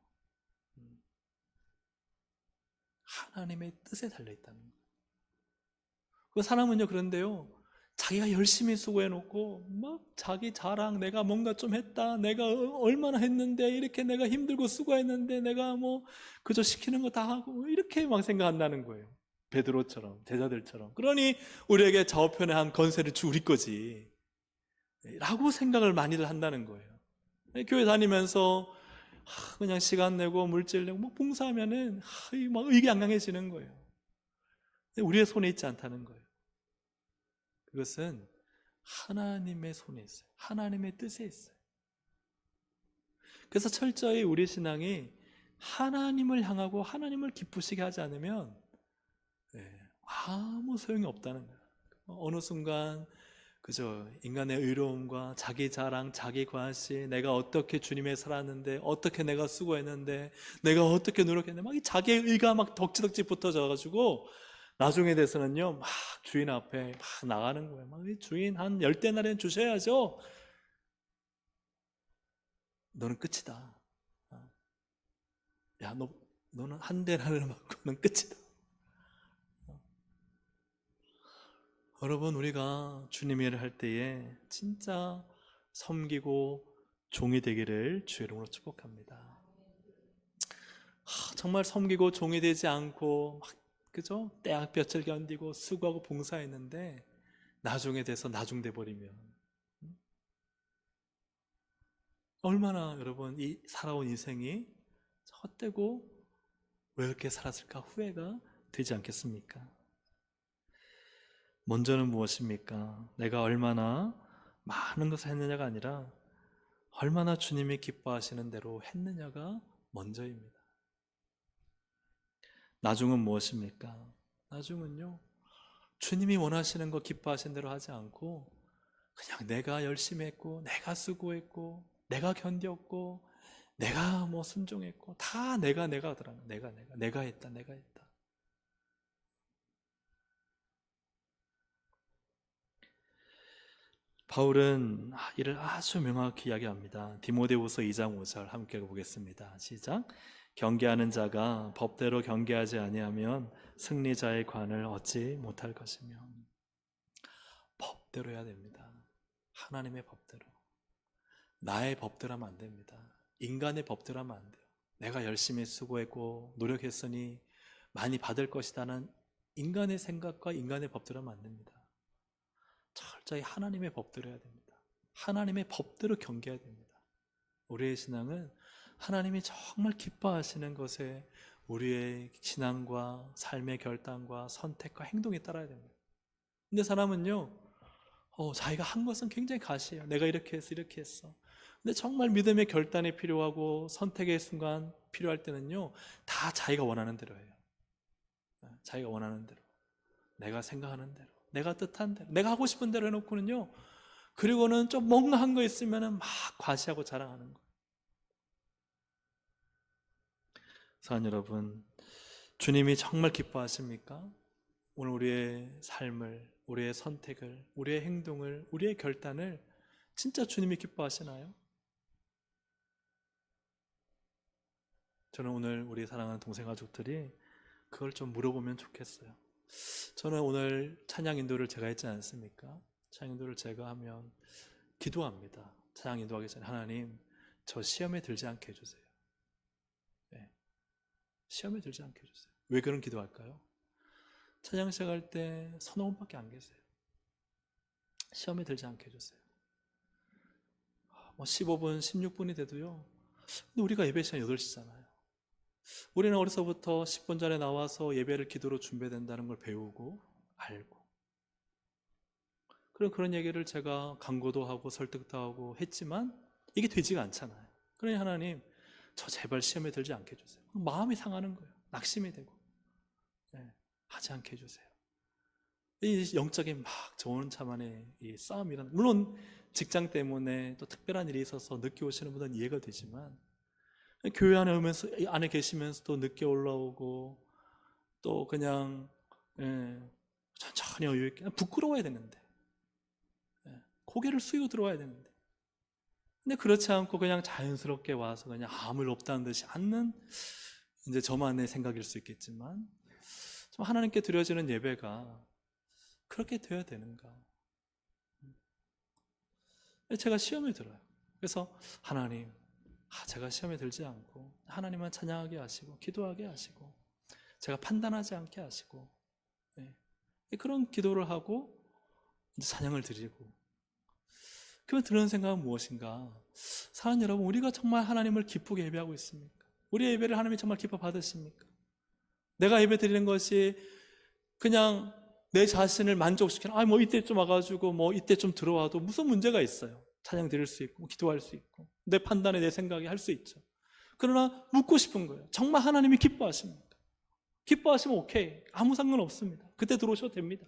하나님의 뜻에 달려있다는 거예요. 그 사람은요 그런데요 자기가 열심히 수고해놓고 막 자기 자랑, 내가 뭔가 좀 했다, 내가 얼마나 했는데 이렇게 내가 힘들고 수고했는데 내가 뭐 그저 시키는 거 다 하고 이렇게 막 생각한다는 거예요. 베드로처럼, 제자들처럼. 그러니 우리에게 좌우편에 한 건세를 주 우리 거지 라고 생각을 많이들 한다는 거예요. 교회 다니면서 그냥 시간 내고 물질 내고 막 봉사하면은 막 의기양양해지는 거예요. 우리의 손에 있지 않다는 거예요. 그것은 하나님의 손에 있어요. 하나님의 뜻에 있어요. 그래서 철저히 우리 신앙이 하나님을 향하고 하나님을 기쁘시게 하지 않으면 아무 소용이 없다는 거예요. 어느 순간 그저 인간의 의로움과 자기 자랑, 자기 과시, 내가 어떻게 주님의 살았는데, 어떻게 내가 수고했는데, 내가 어떻게 노력했는데, 막 자기 의가 막 덕지덕지 붙어져가지고 나중에 돼서는요 막 주인 앞에 막 나가는 거예요. 막 주인 한 10데나리온 주셔야죠. 너는 끝이다. 야, 너는 한 데나리온 받고는 끝이다. 여러분, 우리가 주님의 일을 할 때에 진짜 섬기고 종이 되기를 주의 이름으로 축복합니다. 정말 섬기고 종이 되지 않고 막 그죠? 때학볕을 견디고 수고하고 봉사했는데 나중에 돼서 나중돼 버리면 얼마나 여러분 이 살아온 인생이 헛되고 왜 이렇게 살았을까 후회가 되지 않겠습니까? 먼저는 무엇입니까? 내가 얼마나 많은 것을 했느냐가 아니라 얼마나 주님이 기뻐하시는 대로 했느냐가 먼저입니다. 나중은 무엇입니까? 나중은요 주님이 원하시는 거 기뻐하시는 대로 하지 않고 그냥 내가 열심히 했고 내가 수고했고 내가 견뎠고 내가 뭐 순종했고 다 내가 하더라고요. 내가 했다. 바울은 이를 아주 명확히 이야기합니다. 디모데후서 2장 5절 함께 보겠습니다. 시작. 경계하는 자가 법대로 경계하지 아니하면 승리자의 관을 얻지 못할 것이며. 법대로 해야 됩니다. 하나님의 법대로. 나의 법대로 하면 안 됩니다. 인간의 법대로 하면 안 돼요. 내가 열심히 수고했고 노력했으니 많이 받을 것이다는 인간의 생각과 인간의 법대로는 안 됩니다. 철저히 하나님의 법대로 해야 됩니다. 하나님의 법대로 경계해야 됩니다. 우리의 신앙은 하나님이 정말 기뻐하시는 것에 우리의 신앙과 삶의 결단과 선택과 행동에 따라야 됩니다. 근데 사람은요, 자기가 한 것은 굉장히 가시해요. 내가 이렇게 했어, 이렇게 했어. 근데 정말 믿음의 결단이 필요하고 선택의 순간 필요할 때는요, 다 자기가 원하는 대로 해요. 자기가 원하는 대로, 내가 생각하는 대로, 내가 뜻한 대로, 내가 하고 싶은 대로 해놓고는요, 그리고는 좀 뭔가 한 거 있으면은 막 과시하고 자랑하는 거예요. 사랑하는 여러분, 주님이 정말 기뻐하십니까? 오늘 우리의 삶을, 우리의 선택을, 우리의 행동을, 우리의 결단을 진짜 주님이 기뻐하시나요? 저는 오늘 우리 사랑하는 동생 가족들이 그걸 좀 물어보면 좋겠어요. 저는 오늘 찬양 인도를 제가 했지 않습니까? 찬양 인도를 제가 하면 기도합니다. 찬양 인도하기 전에 하나님, 저 시험에 들지 않게 해주세요. 네. 시험에 들지 않게 해주세요. 왜 그런 기도할까요? 찬양 시작할 때 서너 분밖에 안 계세요. 시험에 들지 않게 해주세요. 15분, 16분이 돼도요. 근데 우리가 예배 시간 8시잖아요. 우리는 어려서부터 10분 전에 나와서 예배를 기도로 준비된다는 걸 배우고 알고, 그럼 그런 얘기를 제가 강구도 하고 설득도 하고 했지만 이게 되지가 않잖아요. 그러니 하나님, 저 제발 시험에 들지 않게 해주세요. 마음이 상하는 거예요. 낙심이 되고. 네, 하지 않게 해주세요. 이 영적인 막 좋은 차만의 이 싸움이란, 물론 직장 때문에 또 특별한 일이 있어서 늦게 오시는 분들은 이해가 되지만, 교회 안에 계시면서도 늦게 올라오고 또 그냥 천천히 여유 있게 부끄러워야 되는데, 고개를 숙이고 들어와야 되는데, 근데 그렇지 않고 그냥 자연스럽게 와서 그냥 아무 일 없다는 듯이 앉는, 이제 저만의 생각일 수 있겠지만 좀 하나님께 드려지는 예배가 그렇게 되어야 되는가? 제가 시험에 들어요. 그래서 하나님, 제가 시험에 들지 않고 하나님만 찬양하게 하시고 기도하게 하시고 제가 판단하지 않게 하시고, 그런 기도를 하고 이제 찬양을 드리고, 그러면 드는 생각은 무엇인가? 사랑하는 여러분, 우리가 정말 하나님을 기쁘게 예배하고 있습니까? 우리의 예배를 하나님이 정말 기뻐 받으십니까? 내가 예배 드리는 것이 그냥 내 자신을 만족시키는, 뭐 이때쯤 와가지고 뭐 이때쯤 들어와도 무슨 문제가 있어요. 찬양 드릴 수 있고 기도할 수 있고 내 판단에 내 생각에 할 수 있죠. 그러나 묻고 싶은 거예요. 정말 하나님이 기뻐하십니까? 기뻐하시면 오케이, 아무 상관없습니다. 그때 들어오셔도 됩니다.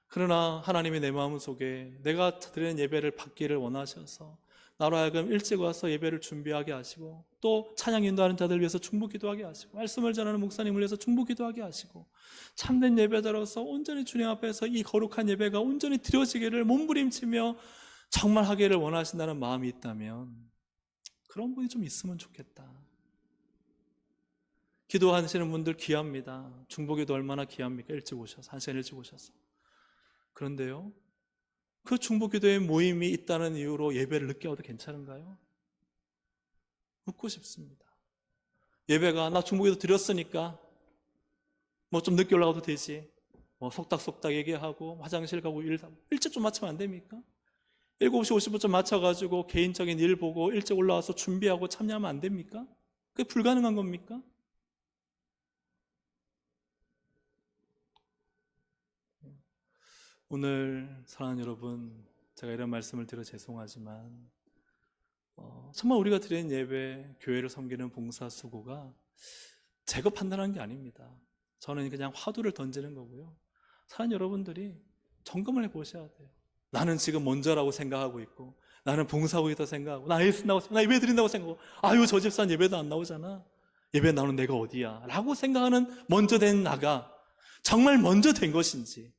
그러나 하나님이 내 마음 속에 내가 드리는 예배를 받기를 원하셔서 나로 하여금 일찍 와서 예배를 준비하게 하시고, 또 찬양 인도하는 자들 위해서 중보 기도하게 하시고, 말씀을 전하는 목사님을 위해서 중보 기도하게 하시고, 참된 예배자로서 온전히 주님 앞에서 이 거룩한 예배가 온전히 드려지기를 몸부림치며 정말 하기를 원하신다는 마음이 있다면 그런 분이 좀 있으면 좋겠다. 기도하시는 분들 귀합니다. 중보기도 얼마나 귀합니까? 일찍 오셔서, 1시간 일찍 오셔서. 그런데요, 그 중보기도의 모임이 있다는 이유로 예배를 늦게 와도 괜찮은가요? 묻고 싶습니다. 예배가 나 중보기도 드렸으니까 뭐 좀 늦게 올라가도 되지, 뭐 속닥속닥 얘기하고 화장실 가고 일찍 좀 맞추면 안 됩니까? 7시 50분쯤 맞춰가지고 개인적인 일 보고 일찍 올라와서 준비하고 참여하면 안 됩니까? 그게 불가능한 겁니까? 오늘 사랑하는 여러분, 제가 이런 말씀을 드려 죄송하지만 정말 우리가 드리는 예배, 교회를 섬기는 봉사 수고가 제가 판단하는 게 아닙니다. 저는 그냥 화두를 던지는 거고요. 사랑하는 여러분들이 점검을 해보셔야 돼요. 나는 지금 먼저라고 생각하고 있고, 나는 봉사하고 있다고 생각하고, 나 예순다고, 나 예배 드린다고 생각하고, 아유 저 집사는 예배도 안 나오잖아, 예배 나오는 내가 어디야 라고 생각하는 먼저 된 나가 정말 먼저 된 것인지,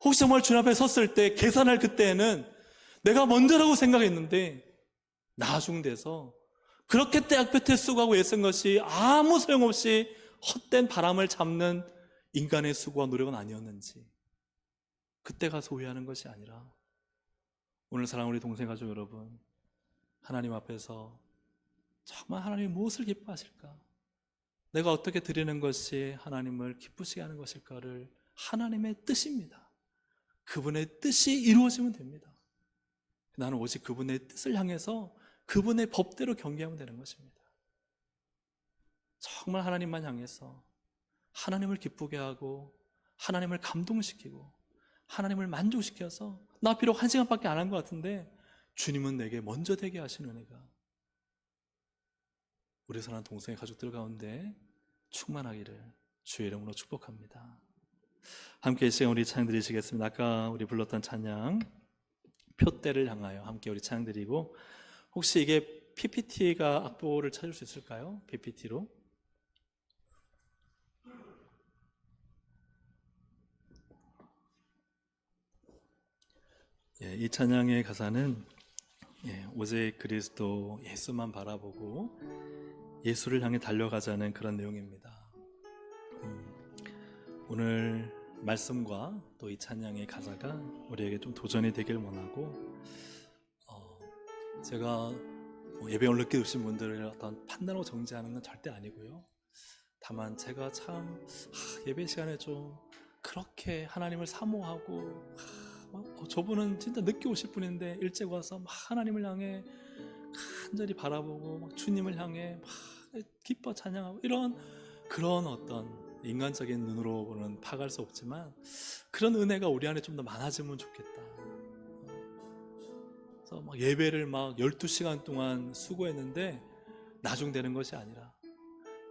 혹시 정말 주님 앞에 섰을 때 계산할 그때에는 내가 먼저라고 생각했는데 나중 돼서 그렇게 떼약볕에 수고하고 애쓴 것이 아무 소용없이 헛된 바람을 잡는 인간의 수고와 노력은 아니었는지, 그때 가서 후회하는 것이 아니라 오늘 사랑하는 우리 동생 가족 여러분, 하나님 앞에서 정말 하나님이 무엇을 기뻐하실까? 내가 어떻게 드리는 것이 하나님을 기쁘시게 하는 것일까를 하나님의 뜻입니다. 그분의 뜻이 이루어지면 됩니다. 나는 오직 그분의 뜻을 향해서 그분의 법대로 경계하면 되는 것입니다. 정말 하나님만 향해서 하나님을 기쁘게 하고 하나님을 감동시키고 하나님을 만족시켜서 나 비록 1시간밖에 안 한 것 같은데 주님은 내게 먼저 되게 하시는 은혜가 우리 사랑하는 동성의 가족들 가운데 충만하기를 주의 이름으로 축복합니다. 함께 이 시간 우리 찬양 드리시겠습니다. 아까 우리 불렀던 찬양 표대를 향하여 함께 우리 찬양 드리고, 혹시 이게 PPT가 악보를 찾을 수 있을까요? PPT로. 이 찬양의 가사는 오직 그리스도 예수만 바라보고 예수를 향해 달려가자는 그런 내용입니다. 오늘 말씀과 또 이 찬양의 가사가 우리에게 좀 도전이 되길 원하고, 제가 예배를 늦게 오신 분들을 어떤 판단하고 정죄하는 건 절대 아니고요. 다만 제가 참 예배 시간에 좀 그렇게 하나님을 사모하고, 저분은 진짜 늦게 오실 분인데 일찍 와서 막 하나님을 향해 간절히 바라보고 막 주님을 향해 막 기뻐 찬양하고 이런 그런 어떤 인간적인 눈으로 보는 파악할 수 없지만 그런 은혜가 우리 안에 좀 더 많아지면 좋겠다. 그래서 막 예배를 막 12시간 동안 수고했는데 나중되는 것이 아니라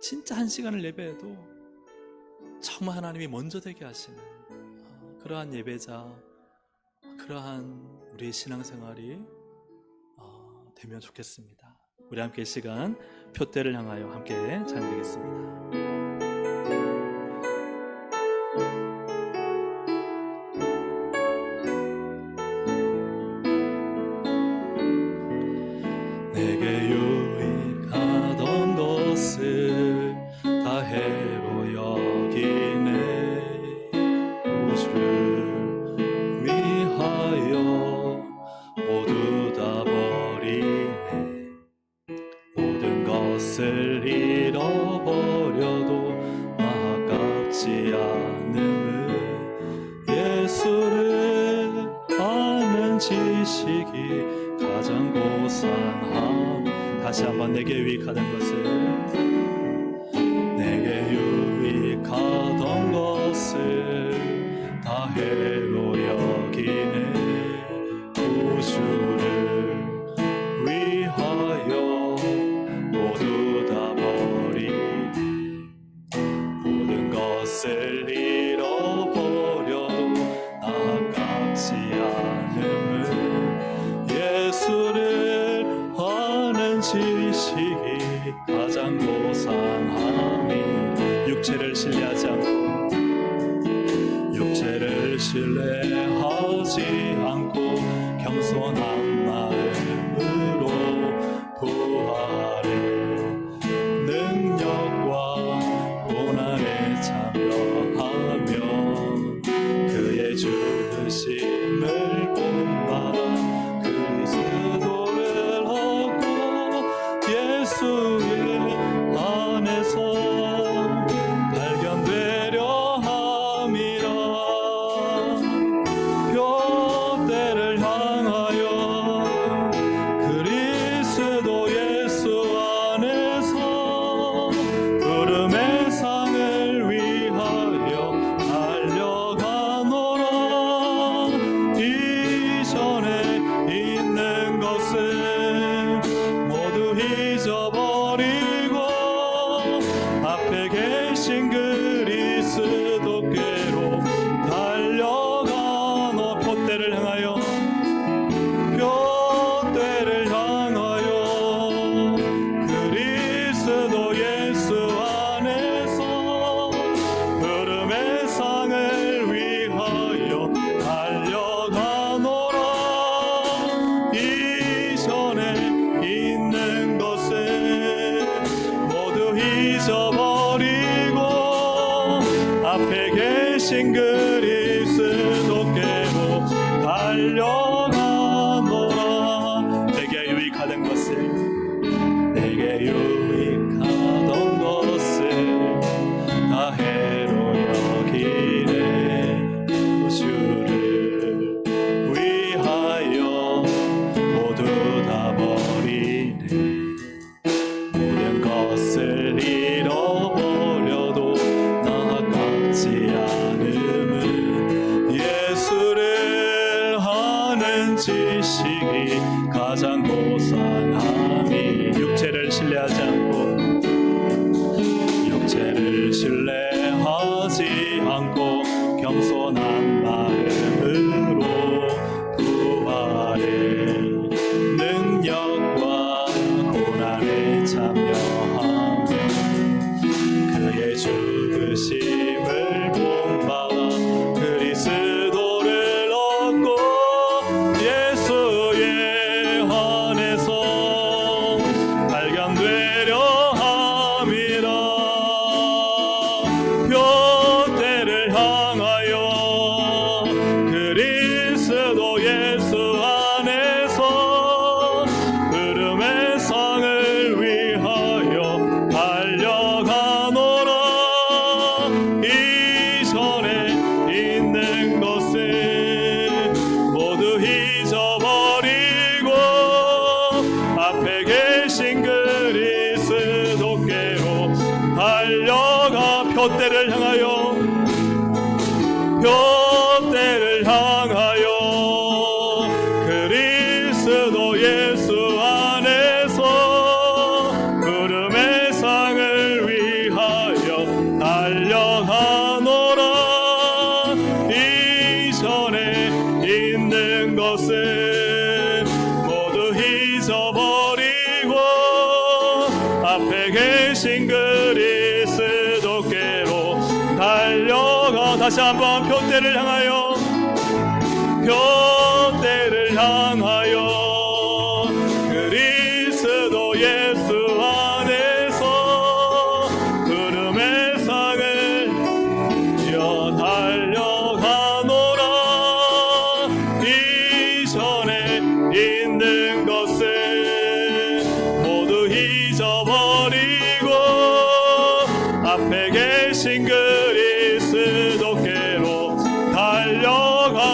진짜 1시간을 예배해도 정말 하나님이 먼저 되게 하시는 그러한 예배자, 그러한 우리의 신앙생활이 되면 좋겠습니다. 우리 함께 이 시간 표대를 향하여 함께 찬양드리겠습니다. 내게 유익하던 것을 다 해로 여기네. 우주를 위하여 모두 다 버리네. 모든 것을 잃어버려도 아깝지 않음을 예수를 아는 지식이 가장 고상함. 다시 한번 내게 유익하던 것을, 내게 유익하던 것을 다 해로 여기네. 우주를 위하여 모두 다 버리네. 모든 것을 잃어버려도 아깝지 않음을 예수를 아는 지식이 가장 고상함이. 육체를 신뢰하지 않고 육체를 신뢰하지 않고 겸손한 마음으로 부활의 능력과 고난에 참여하며 그의 주심을 본받아 그리스도를 얻고 예수의 안에서 발견되려 함이라. 표대를 향하여 그리스도 예수 안에서 구름의 상을 위하여 달려가노라. 이전에 있는 것을 모두 잊어버리고 앞에 계신 그리스도께로 달려가노. 표대를 향하여 표대를 향하여 그리스도 예수 안에서 구름의 상을 위하여 달려가노라. 이전에 있는 것을 모두 잊어버리고 앞에 계신 그리스도께로 달려가노라. 내게 유익하던 것을, 내게 유익하던 것을 가장 고상함이 육체를 신뢰하지 않고 신뢰하지 않고 겸손한 마음으로 부활의 능력과 고난에 참여하며 그의 죽으심을 본받아 그리스도를 얻고 예수의 안에서 발견되려 함이라. 표대를 향하여 그리스도 예수 안에서 부름의 상을 위하여 달려가노라. 이전에 있는 것을 모두 잊어버리고 앞에 계신 그리스도께로 달려가 표대를 향하여 그리스도 예수 안에서 부름의 상을 위하여 달려가노라. 이전에 있는 것을 모두 잊어버리고 앞에 계신 그리스도께로 달려가. 다시 한번 표대를 향하여 그리스도 예수 안에서 부름의 상을 위하여 달려가노라. 이전에 있는 것을 모두 잊어버리고 앞에 계신 그리스도께로 달려가노라.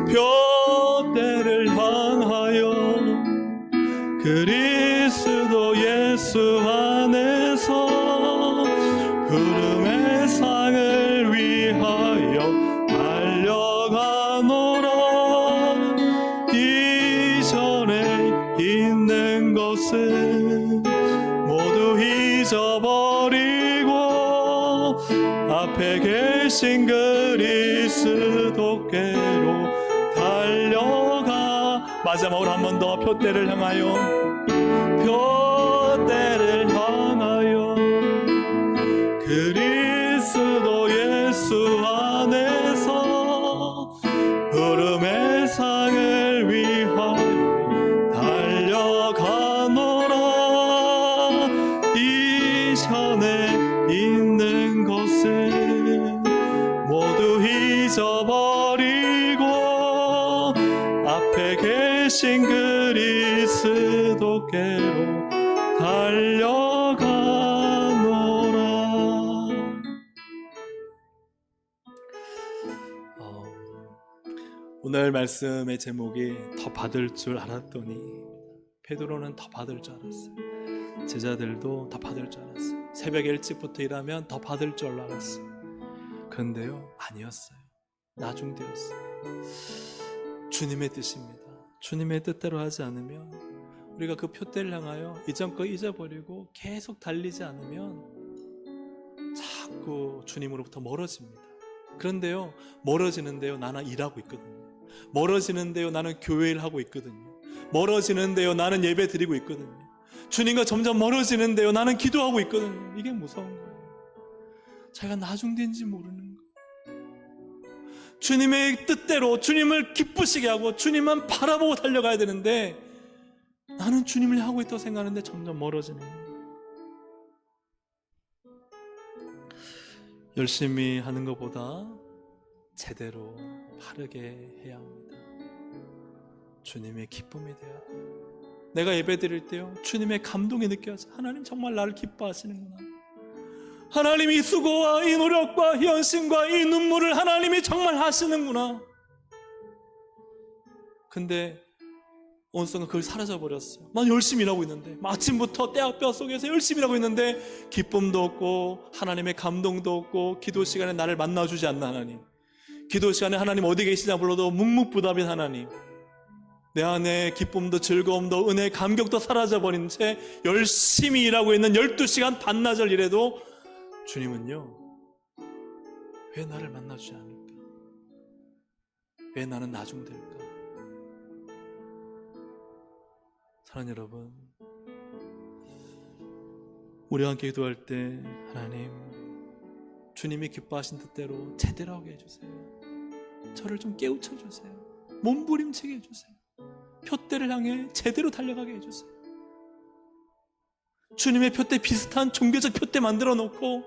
표대를 향하여 그리스도 예수 안에서 부름의 상을 위하여 달려가노라. 이전에 있는 것을 모두 잊어버리고 앞에 계신 그리스도께로 달려가. 마지막으로 한 번 더 표대를 향하여 그리스도 예수 안에서 부름의 상을 위하여 달려가노라. 이전에 있는 것을 모두 잊어버리고 앞에 계신 그리스도께로 달려가노라. 오늘 말씀의 제목이 더 받을 줄 알았더니, 베드로는 더 받을 줄 알았어요. 제자들도 더 받을 줄 알았어요. 새벽에 일찍부터 일하면 더 받을 줄 알았어요. 그런데요, 아니었어요. 나중되었어요. 주님의 뜻입니다. 주님의 뜻대로 하지 않으면, 우리가 그 표대를 향하여 이전 거 잊어버리고 계속 달리지 않으면 자꾸 주님으로부터 멀어집니다. 그런데요, 멀어지는데요, 나는 일하고 있거든요. 멀어지는데요, 나는 교회를 하고 있거든요. 멀어지는데요, 나는 예배 드리고 있거든요. 주님과 점점 멀어지는데요, 나는 기도하고 있거든요. 이게 무서운 거예요. 자기가 나중된지 모르는 거예요. 주님의 뜻대로 주님을 기쁘시게 하고 주님만 바라보고 달려가야 되는데, 나는 주님을 하고 있다고 생각하는데 점점 멀어지는 거예요. 열심히 하는 것보다 제대로 바르게 해야 합니다. 주님의 기쁨이 되어야 돼요. 내가 예배 드릴 때요, 주님의 감동이 느껴져. 하나님 정말 나를 기뻐하시는구나. 하나님이 이 수고와 이 노력과 이 헌신과 이 눈물을 하나님이 정말 하시는구나. 근데 어느 순간 그걸 사라져버렸어요. 난 열심히 일하고 있는데, 아침부터 떼뼈 속에서 열심히 일하고 있는데 기쁨도 없고 하나님의 감동도 없고 기도 시간에 나를 만나주지 않나 하나님. 기도 시간에 하나님 어디 계시냐 불러도 묵묵부답인 하나님, 내 안에 기쁨도 즐거움도 은혜의 감격도 사라져버린 채 열심히 일하고 있는 12시간 반나절 일해도 주님은요, 왜 나를 만나주지 않을까? 왜 나는 나중될까? 사랑하는 여러분, 우리와 함께 기도할 때 하나님, 주님이 기뻐하신 뜻대로 제대로 하게 해주세요. 저를 좀 깨우쳐 주세요. 몸부림치게 해주세요. 표대를 향해 제대로 달려가게 해주세요. 주님의 표대 비슷한 종교적 표대 만들어 놓고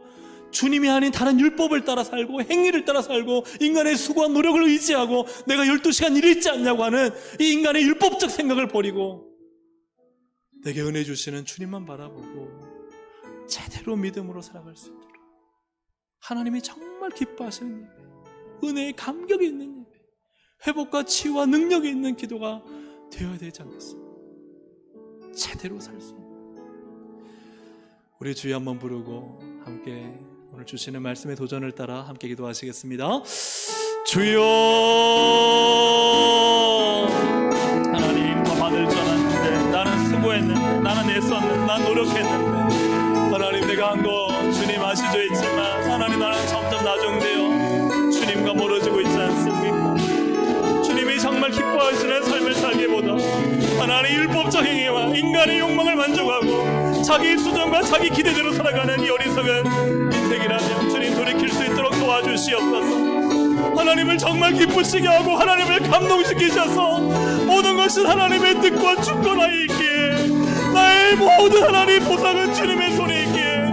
주님이 아닌 다른 율법을 따라 살고 행위를 따라 살고 인간의 수고와 노력을 의지하고 내가 12시간 일했지 않냐고 하는 이 인간의 율법적 생각을 버리고 내게 은혜 주시는 주님만 바라보고 제대로 믿음으로 살아갈 수 있도록 하나님이 정말 기뻐하시는 예배, 은혜의 감격이 있는 예배, 회복과 치유와 능력이 있는 기도가 되어야 되지 않겠습니까? 제대로 살 수 있는 우리 주여 한번 부르고 함께 오늘 주시는 말씀의 도전을 따라 함께 기도하시겠습니다. 주여, 하나님, 더 받을 줄 알았는데 나는 수고했는데 나는 애썼는데 난 노력했는데 하나님, 내가 한 거 주님 아시죠? 있지만 하나님, 나는 점점 나중되어 주님과 멀어지고 있지 않습니까? 주님이 정말 기뻐하시는 삶을 살기보다 하나님 율법적 행위와 인간의 욕망을 만족하고 자기 수정과 자기 기대대로 살아가는 이 어리석은 인생이라면 주님 돌이킬 수 있도록 도와주시옵소서. 하나님을 정말 기쁘시게 하고 하나님을 감동시키셔서 모든 것은 하나님의 뜻과 주권하에 있기에 나의 모든 하나님 보상은 주님의 손에 있기에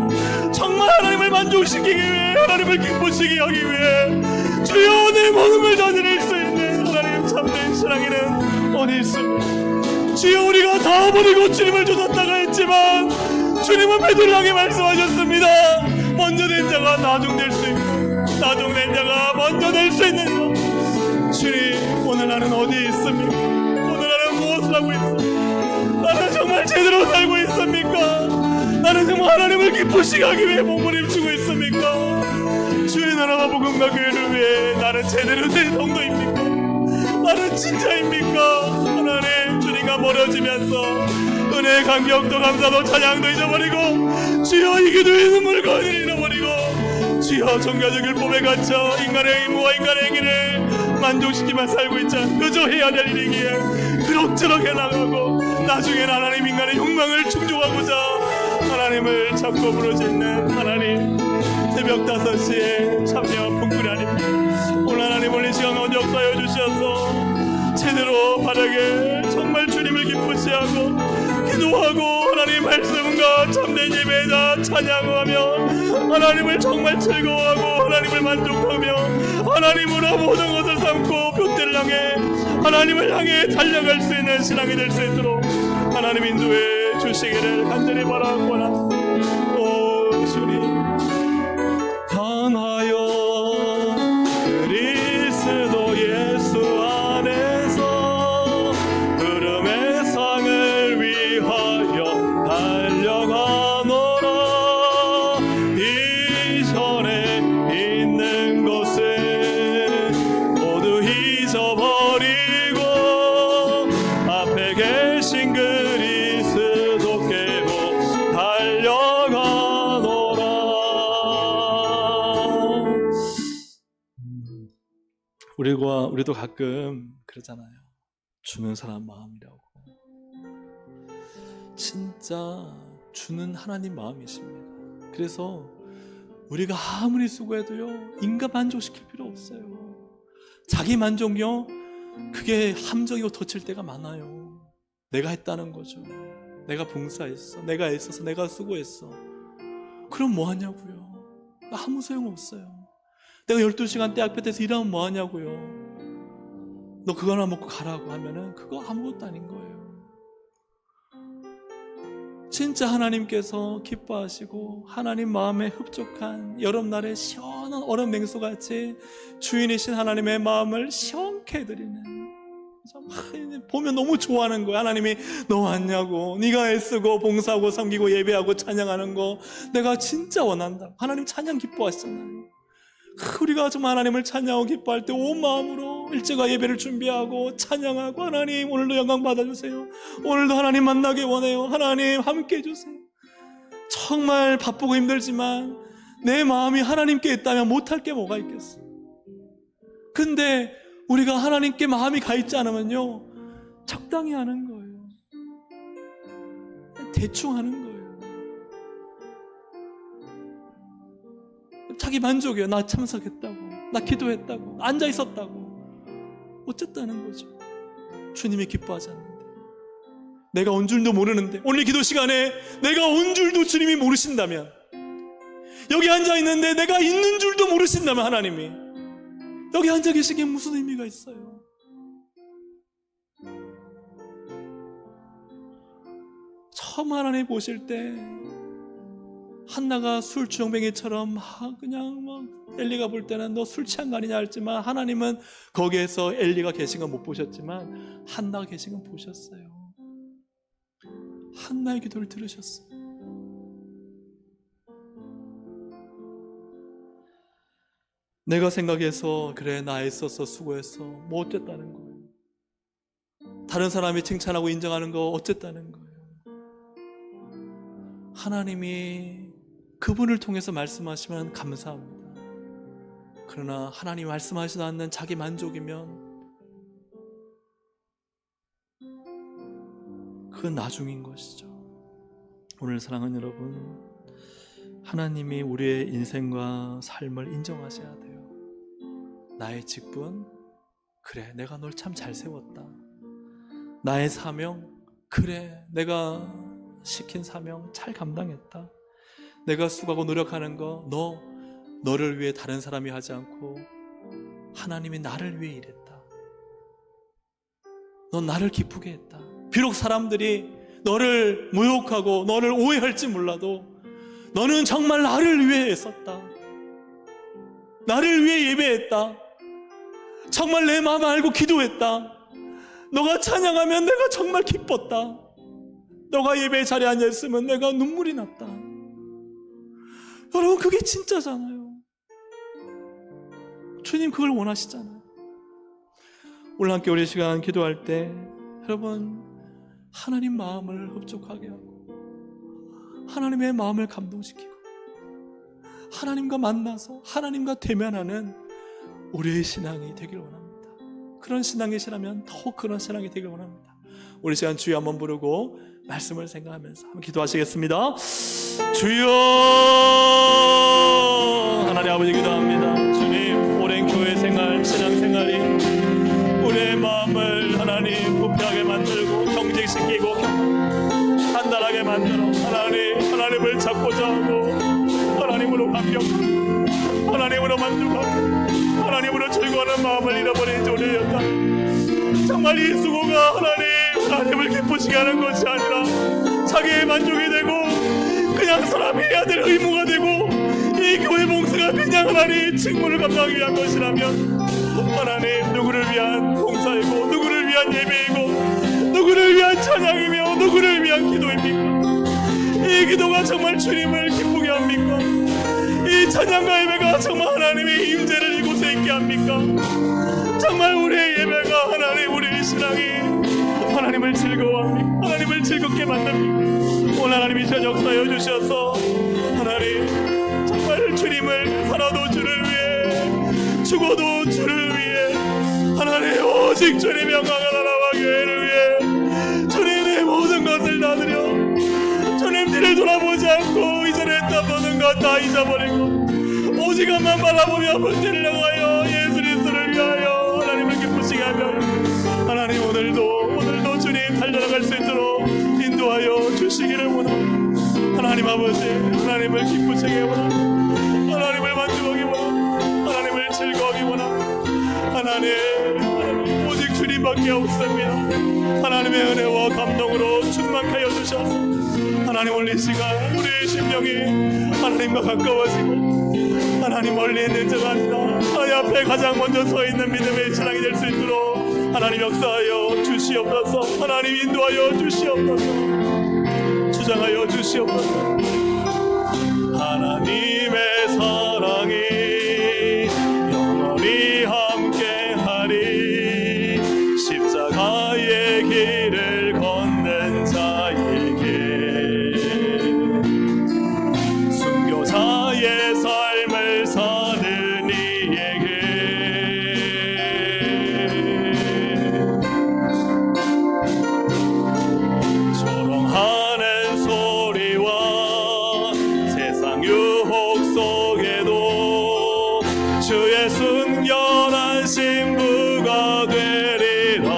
정말 하나님을 만족시키기 위해 하나님을 기쁘시게 하기 위해 주여 내 모든 걸 다 드릴 수 있는 하나님 참된 신앙에는 어디 있습니까? 주여, 우리가 다 버리고 주님을 쫓았다가 했지만 주님은 베드로를 향해 말씀하셨습니다. 먼저 된 자가 나중될 수 있고 나중된 자가 먼저 될 수 있는 것. 주님, 오늘 나는 어디에 있습니까? 오늘 나는 무엇을 하고 있습니까? 나는 정말 제대로 살고 있습니까? 나는 정말 하나님을 기쁘시게 하기 위해 몸부림치고 있습니까? 주의 나라와 복음과 교회를 위해 나는 제대로 된 성도입니까? 나는 진짜입니까? 하나님, 주님과 멀어지면서 은혜의 감격도 감사도 찬양도 잊어버리고 주여 이 기도의 눈물과 은혜를 잃어버리고 주여 종교적 율법에 갇혀 인간의 의무와 인간의 행위를 만족시키며 살고 있지 않아 그저 해야 될 일이기에 그럭저럭 해나가고 나중엔 하나님 인간의 욕망을 충족하고자 하나님을 찾고 부르짖는 하나님, 새벽 5시에 참여와 품꾼이 아닙니다. 오늘 하나님 오늘 시간 어디 역사하여 주셔서 제대로 바르게 정말 주님을 기쁘시하고 기도하고 하나님 말씀과 참된 예배자 찬양하며 하나님을 정말 즐거워하고 하나님을 만족하며 하나님으로 모든 것을 삼고 표대를 향해 하나님을 향해 달려갈 수 있는 신앙이 될 수 있도록 하나님 인도해 주시기를 간절히 바라옵고나. 오 주님, 강하여 그리스도 예수 안에서 흐름의 상을 위하여 달려가노라. 이전에 있는 것을 모두 잊어버리고 앞에 계신 그리스도께로 달려가노라. 우리도 가끔 그러잖아요. 주는 사람 마음이라고. 진짜 주는 하나님 마음이십니다. 그래서 우리가 아무리 수고해도요, 인간 만족시킬 필요 없어요. 자기 만족요, 그게 함정이고 덧칠 때가 많아요. 내가 했다는 거죠. 내가 봉사했어, 내가 애써서, 내가 수고했어. 그럼 뭐 하냐고요? 아무 소용없어요. 내가 12시간 때 앞에서 일하면 뭐 하냐고요? 너 그거 하나 먹고 가라고 하면은 그거 아무것도 아닌 거예요. 진짜 하나님께서 기뻐하시고 하나님 마음에 흡족한 여름날의 시원한 얼음 냉수같이 주인이신 하나님의 마음을 시원케 해드리는, 보면 너무 좋아하는 거야. 하나님이 너 왔냐고, 네가 애쓰고 봉사하고 섬기고 예배하고 찬양하는 거 내가 진짜 원한다. 하나님 찬양 기뻐하시잖아요. 우리가 정말 하나님을 찬양하고 기뻐할 때 온 마음으로 일제가 예배를 준비하고 찬양하고, 하나님 오늘도 영광 받아주세요. 오늘도 하나님 만나기 원해요. 하나님 함께 해주세요. 정말 바쁘고 힘들지만 내 마음이 하나님께 있다면 못할 게 뭐가 있겠어. 근데 우리가 하나님께 마음이 가 있지 않으면요, 적당히 하는 거예요. 대충 하는 거예요. 자기 만족이에요. 나 참석했다고, 나 기도했다고, 앉아 있었다고. 어쨌다는 거죠. 주님이 기뻐하지 않는데, 내가 온 줄도 모르는데, 오늘 기도 시간에 내가 온 줄도 주님이 모르신다면, 여기 앉아 있는데 내가 있는 줄도 모르신다면, 하나님이 여기 앉아 계시기에 무슨 의미가 있어요? 처음 하나님 보실 때 한나가 술 주정뱅이처럼 그냥 엘리가 볼 때는 너 술 취한 거 아니냐 했지만, 하나님은 거기에서 엘리가 계신 건 못 보셨지만 한나가 계신 건 보셨어요. 한나의 기도를 들으셨어요. 내가 생각해서 그래, 나 애써서 수고했어, 뭐 어쨌다는 거예요. 다른 사람이 칭찬하고 인정하는 거 어쨌다는 거예요. 하나님이 그분을 통해서 말씀하시면 감사합니다. 그러나 하나님이 말씀하시지 않는 자기 만족이면 그건 나중인 것이죠. 오늘 사랑하는 여러분, 하나님이 우리의 인생과 삶을 인정하셔야 돼요. 나의 직분, 그래, 내가 널 참 잘 세웠다. 나의 사명, 그래, 내가 시킨 사명 잘 감당했다. 내가 수고하고 노력하는 거, 너를 위해 다른 사람이 하지 않고 하나님이 나를 위해 일했다. 넌 나를 기쁘게 했다. 비록 사람들이 너를 모욕하고 너를 오해할지 몰라도 너는 정말 나를 위해 애썼다. 나를 위해 예배했다. 정말 내 마음 알고 기도했다. 너가 찬양하면 내가 정말 기뻤다. 너가 예배 자리에 앉아있으면 내가 눈물이 났다. 여러분, 그게 진짜잖아요. 주님 그걸 원하시잖아요. 오늘 함께 우리 시간 기도할 때 여러분, 하나님 마음을 흡족하게 하고 하나님의 마음을 감동시키고 하나님과 만나서 하나님과 대면하는 우리의 신앙이 되길 원합니다. 그런 신앙이시라면 더욱 그런 신앙이 되길 원합니다. 우리 시간 주여 한번 부르고 말씀을 생각하면서 한번 기도하시겠습니다. 주여, 하나님 아버지 기도합니다. 주님, 오랜 교회 생활, 신앙 생활이 우리의 마음을 하나님 부패하게 만들고 경직시키고 단단하게 만들어 하나님을 찾고자 하고 하나님으로 감격하고 하나님으로 만족하고 하나님으로 즐거워하는 마음을 잃어버린 우리였다. 정말 이 수고가 하나님을 기쁘시게 하는 것이 아니라 자기의 만족이 되고 그냥 사람이 해야 될 의무가 되고 이 교회 봉사가 그냥 하나님 직무를 감당하기 위한 것이라면 하나님, 누구를 위한 봉사이고 누구를 위한 예배이고 누구를 위한 찬양이며 누구를 위한 기도입니까? 이 기도가 정말 주님을 기쁘게 합니까? 이 찬양과 예배가 정말 하나님의 임재를 이곳에 있게 합니까? 정말 우리의 예배가 하나님, 우리의 신앙이 하나님을 즐거워합니까? 하나님을 즐겁게 만듭니까? 오늘 하나님이 저 역사여 주셔서 하나님, 정말 주님을 살아도 주를 위해 죽어도 주를 위해 하나님, 오직 주님의 영광을 나라와 교회를 위해 주님의 모든 것을 다 드려 주님 뒤를 돌아보지 않고 이전에 했던 모든 것 다 잊어버리고 오직 한만 바라보며 본때를 향하여 예수 그리스도를 위하여 하나님을 기쁘시게 하며 하나님, 오늘도 주님 달려나갈 수 있도록 인도하여 주시기를 원합니다. 하나님 아버지, 하나님을 기쁘시게 원합니다. 하나님을 만족하기 원합니다. 하나님을 즐거워하기 원합니다. 하나님, 오직 주님밖에 없습니다. 하나님의 은혜와 감동으로 충만케 하여 주셔서 하나님, 오늘 이 시간 우리의 심령이 하나님과 가까워지고 하나님 멀리 있는 자가 아니라 하나님 앞에 가장 먼저 서 있는 믿음의 신앙이 될 수 있도록 하나님 역사하여 주시옵소서. 하나님 인도하여 주시옵소서. 주장하여 주시옵소서. 하나님의 사랑이 십자가의 길을 걷는 자에게, 순교자의 삶을 사는 이에게, 조롱하는 소리와 세상 유혹 속에도 주의 순결한 신부가 되리라.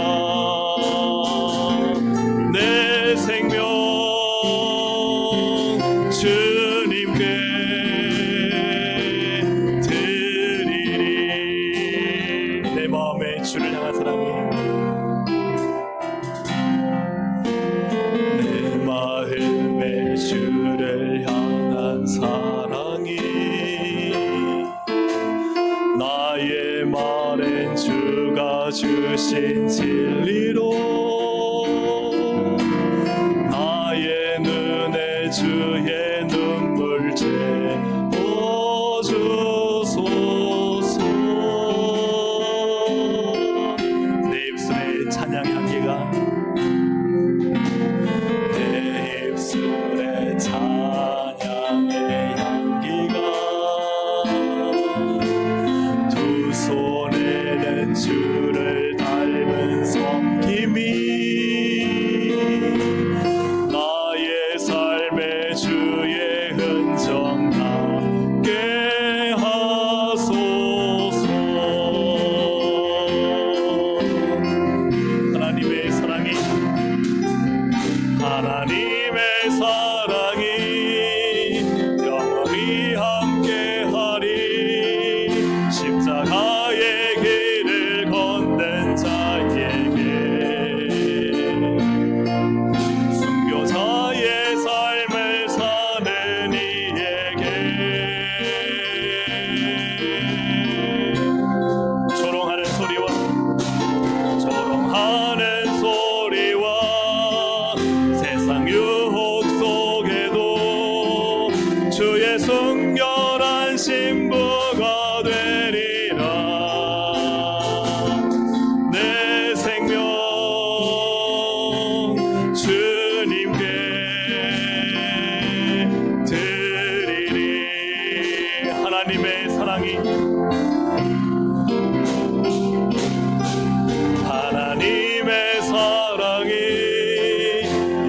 내 생명 주님께 드리리. 내 마음에 주를 향한 사랑이, 내 마음에 주를 향한 사랑이, 나의 말엔 주가 주신 진리로, 나의 눈에 주의 눈물째 보주소서. 내 입술에 찬양 향기가, 내 입술에 찬양의 향기가, 두 손에는 주를 닮은 섬김이, 나의 삶에 주의 흔적 남게 하소서. 하나님의 사랑이, 하나님의 사랑이 영원히 함께하리. 십자가의 길을 걷는 자에게, 순교자의 삶을 사는 이에게, 조롱하는 소리와 세상 유혹 속에도 주의 순결한 신부가 되리라. 내 생명 주님께 드리리. 하나님의 사랑이, 하나님의 사랑이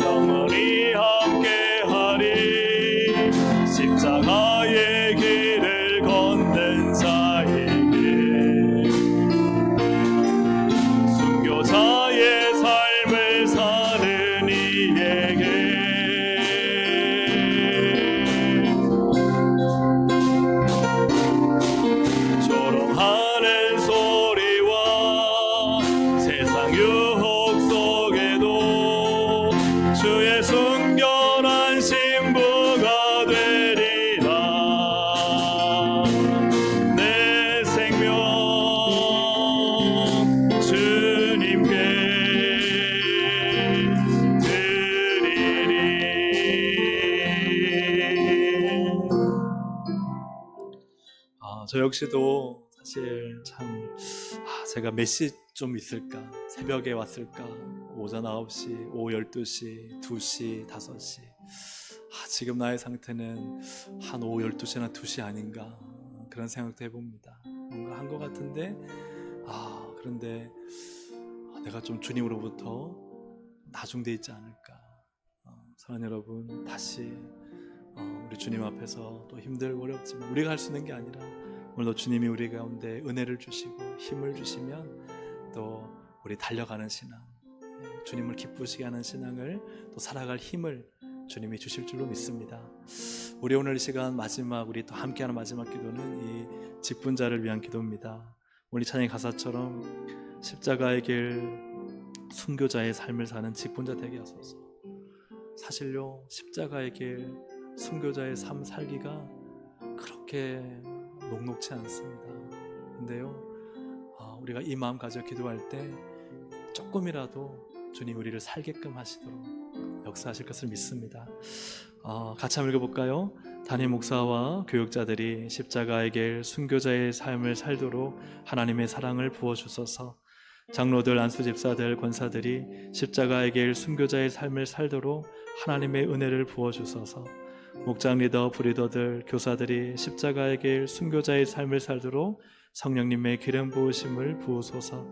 영원히 함께하리. 십자가의 길을 걷는 자에게, 순교자의 삶을 사는 이에게, 조롱하는 소리와 세상 유혹 속에도 주의 순결한 신부가 되리라. 내 생명 주님께 드리리. 저 역시도 사실 참 제가 몇 시쯤 있을까, 새벽에 왔을까, 오전 9시, 오후 12시, 2시, 5시, 지금 나의 상태는 한 오후 12시나 2시 아닌가, 그런 생각도 해봅니다. 뭔가 한 것 같은데, 그런데 내가 좀 주님으로부터 나중돼 있지 않을까. 사랑하는 여러분, 다시 우리 주님 앞에서 또 힘들고 어렵지만 우리가 할 수 있는 게 아니라 오늘도 주님이 우리 가운데 은혜를 주시고 힘을 주시면 또 우리 달려가는 신앙, 주님을 기쁘시게 하는 신앙을 또 살아갈 힘을 주님이 주실 줄로 믿습니다. 우리 오늘 이 시간 마지막, 우리 또 함께하는 마지막 기도는 이 직분자를 위한 기도입니다. 오늘 찬양 가사처럼 십자가의 길, 순교자의 삶을 사는 직분자 되게 하소서. 사실요, 십자가의 길, 순교자의 삶 살기가 그렇게 녹록치 않습니다. 근데요, 우리가 이 마음 가져 기도할 때 조금이라도 주님 우리를 살게끔 하시도록 역사하실 것을 믿습니다. 같이 한번 읽어볼까요? 담임 목사와 교육자들이 십자가의 길, 순교자의 삶을 살도록 하나님의 사랑을 부어주소서. 장로들, 안수집사들, 권사들이 십자가의 길 순교자의 삶을 살도록 하나님의 은혜를 부어주소서. 목장 리더, 부리더들, 교사들이 십자가의 길 순교자의 삶을 살도록 성령님의 기름 부으심을 부으소서.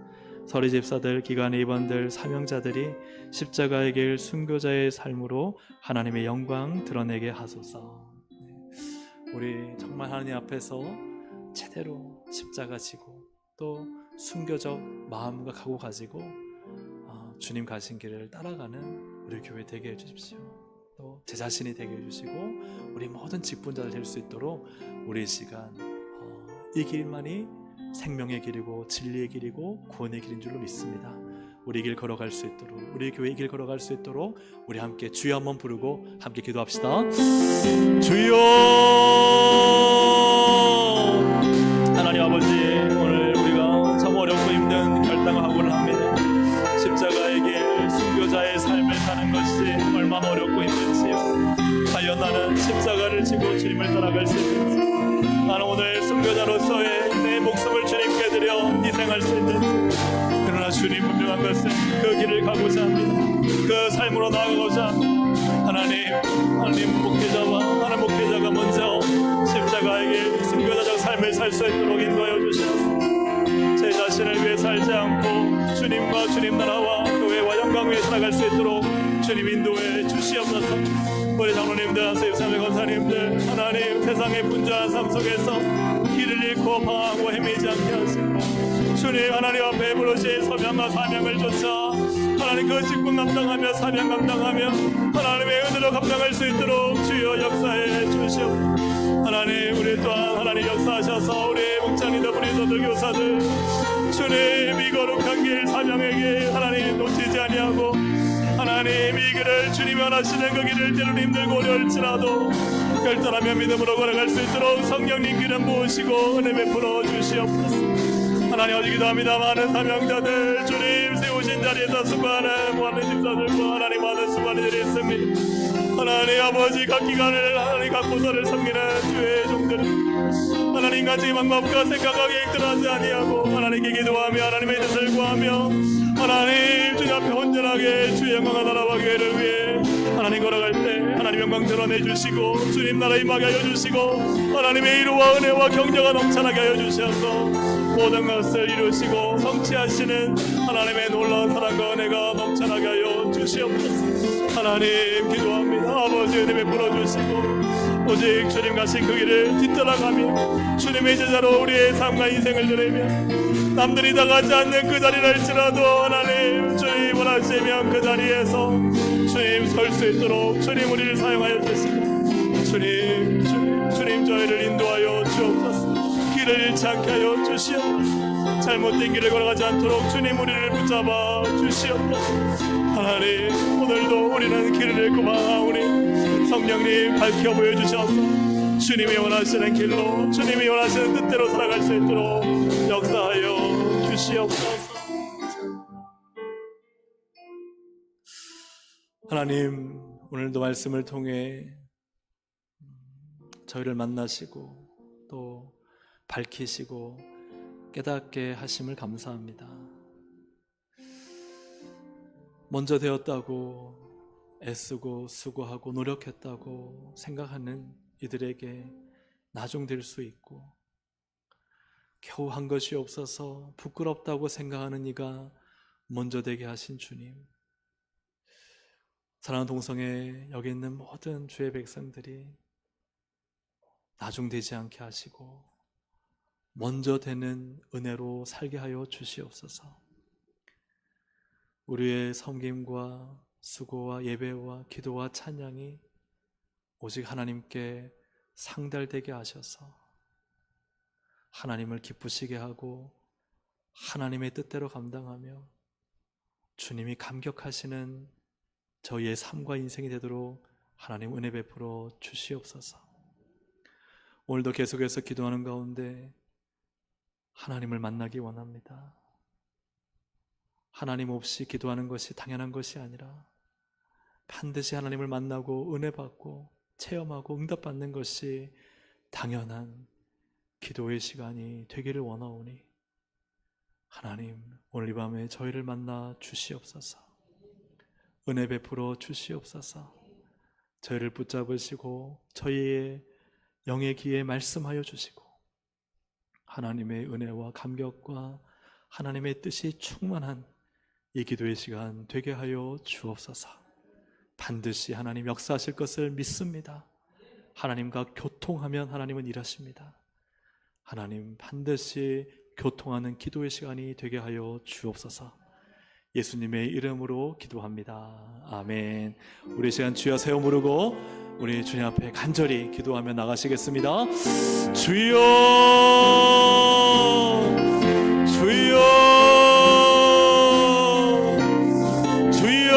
서리집사들, 기관 임원들, 사명자들이 십자가의 길 순교자의 삶으로 하나님의 영광 드러내게 하소서. 우리 정말 하나님 앞에서 제대로 십자가 지고 또 순교적 마음과 각오 가지고 주님 가신 길을 따라가는 우리 교회 되게 해주십시오. 또 제 자신이 되게 해주시고 우리 모든 직분자들 될 수 있도록 우리 시간 이 길만이 생명의 길이고 진리의 길이고 구원의 길인 줄로 믿습니다. 우리 길 걸어갈 수 있도록, 우리 교회 길 걸어갈 수 있도록 우리 함께 주여 한번 부르고 함께 기도합시다. 주여! 하나님 아버지, 오늘 우리가 참 어렵고 힘든 결단을 합니다. 십자가의 길 순교자의 삶을 사는 것이 얼마나 어렵고 힘든지요. 과연 나는 십자가를 지고 주님을 따라갈 수 있는지, 나는 오늘 순교자로서의 내 목숨을 주님께 드려 희생할 수 있는지. 그러나 주님 분명한 것은 그 길을 가고자 합니다. 그 삶으로 나아가고자 합니다. 하나님 목회자가 먼저 십자가의 길 순교자적 삶을 살 수 있도록 인도하여 주시옵소서. 제 자신을 위해 살지 않고 주님과 주님 나라와 교회와 영광 위에 살아갈 수 있도록 주님 인도해 주시옵소서. 우리 장로님들, 세입사님, 권사님들, 하나님 세상의 분주한 삶 속에서 길을 잃고 방황하고 헤매지 않게 하시고 주님 하나님 앞에 부르신 소명과 사명을 쫓아 하나님 그 직분 감당하며 사명 감당하며 하나님의 은혜로 감당할 수 있도록 주여 역사해 주시옵소서. 하나님 우리 또한 하나님 역사하셔서 우리 목장리더 부리더들 교사들 주님 이 거룩한 길 사명의 길 하나님 놓치지 아니하고 하나님 이 길을 주님이 원하시는 그 길을 때로는 힘들고 어려울지라도 결단하며 믿음으로 걸어갈 수 있도록 성령님 기름 부으시고 은혜 베풀어 주시옵소서. 하나님 어디 기도합니다. 많은 사명자들 주님 세우신 자리에서 수고하는 많은 집사들과 하나님 많은 수고하는 일이 있습니다. 하나님 아버지 각 기관을 하나님 각 부서를 섬기는 주의 종들은 하나님 인간적인 방법과 생각과 계획들을 하지 아니하고 하나님께 기도하며 하나님의 뜻을 구하며 하나님 주님 앞에 온전하게 주의 영광과 나라와 교회를 위해 하나님 걸어갈 때 하나님 영광 드러내 주시고 주님 나라 임하게 하여 주시고 하나님의 이루와 은혜와 경제가 넘쳐나게 하여 주셔서 모든 것을 이루시고 성취하시는 하나님의 놀라운 사랑과 은혜가 넘쳐나게 하여 주시옵소서. 하나님 기도합니다. 아버지 은혜 베풀어 주시고 오직 주님 가신 그 길을 뒤따라가며 주님의 제자로 우리의 삶과 인생을 드리며 남들이 다 가지 않는 그 자리랄지라도 하나님 주님 원하시면 그 자리에서 주님 설 수 있도록 주님 우리를 사용하여 주시고 주님 저희를 인도하여 주옵소서. 길을 잃지 않게 하여 주시옵소서. 잘못된 길을 걸어가지 않도록 주님 우리를 붙잡아 주시옵소서. 하나님 오늘도 우리는 길을 잃고 망하오니 성령님 밝혀 보여주셔서 주님이 원하시는 길로 주님이 원하시는 뜻대로 살아갈 수 있도록 역사하여 주시옵소서. 하나님 오늘도 말씀을 통해 저희를 만나시고 또 밝히시고 깨닫게 하심을 감사합니다. 먼저 되었다고 애쓰고 수고하고 노력했다고 생각하는 이들에게 나중될 수 있고 겨우 한 것이 없어서 부끄럽다고 생각하는 이가 먼저 되게 하신 주님, 사랑하는 동성애 여기 있는 모든 주의 백성들이 나중되지 않게 하시고 먼저 되는 은혜로 살게 하여 주시옵소서. 우리의 섬김과 수고와 예배와 기도와 찬양이 오직 하나님께 상달되게 하셔서 하나님을 기쁘시게 하고 하나님의 뜻대로 감당하며 주님이 감격하시는 저희의 삶과 인생이 되도록 하나님 은혜 베풀어 주시옵소서. 오늘도 계속해서 기도하는 가운데 하나님을 만나기 원합니다. 하나님 없이 기도하는 것이 당연한 것이 아니라 반드시 하나님을 만나고 은혜 받고 체험하고 응답받는 것이 당연한 기도의 시간이 되기를 원하오니 하나님, 오늘 이 밤에 저희를 만나 주시옵소서. 은혜 베풀어 주시옵소서. 저희를 붙잡으시고 저희의 영의 귀에 말씀하여 주시고 하나님의 은혜와 감격과 하나님의 뜻이 충만한 이 기도의 시간 되게 하여 주옵소서. 반드시 하나님 역사하실 것을 믿습니다. 하나님과 교통하면 하나님은 일하십니다. 하나님, 반드시 교통하는 기도의 시간이 되게 하여 주옵소서. 예수님의 이름으로 기도합니다. 아멘. 우리 시간 주여 세워 부르고 우리 주님 앞에 간절히 기도하며 나가시겠습니다. 주여, 주여, 주여.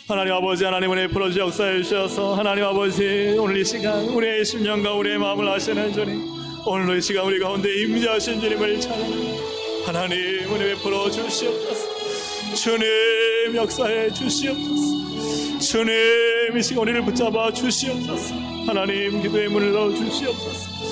하나님 아버지, 하나님 은혜 풀어주 역사해 주셔서 하나님 아버지, 오늘 이 시간 우리의 심령과 우리의 마음을 아시는 주님, 오늘 이 시간 우리 가운데 임재하신 주님을 찬양합니다. 하나님 은혜 베풀어 주시옵소서. 주님 역사해 주시옵소서. 주님 이 시간 우리를 붙잡아 주시옵소서. 하나님 기도의 문을 열어 주시옵소서.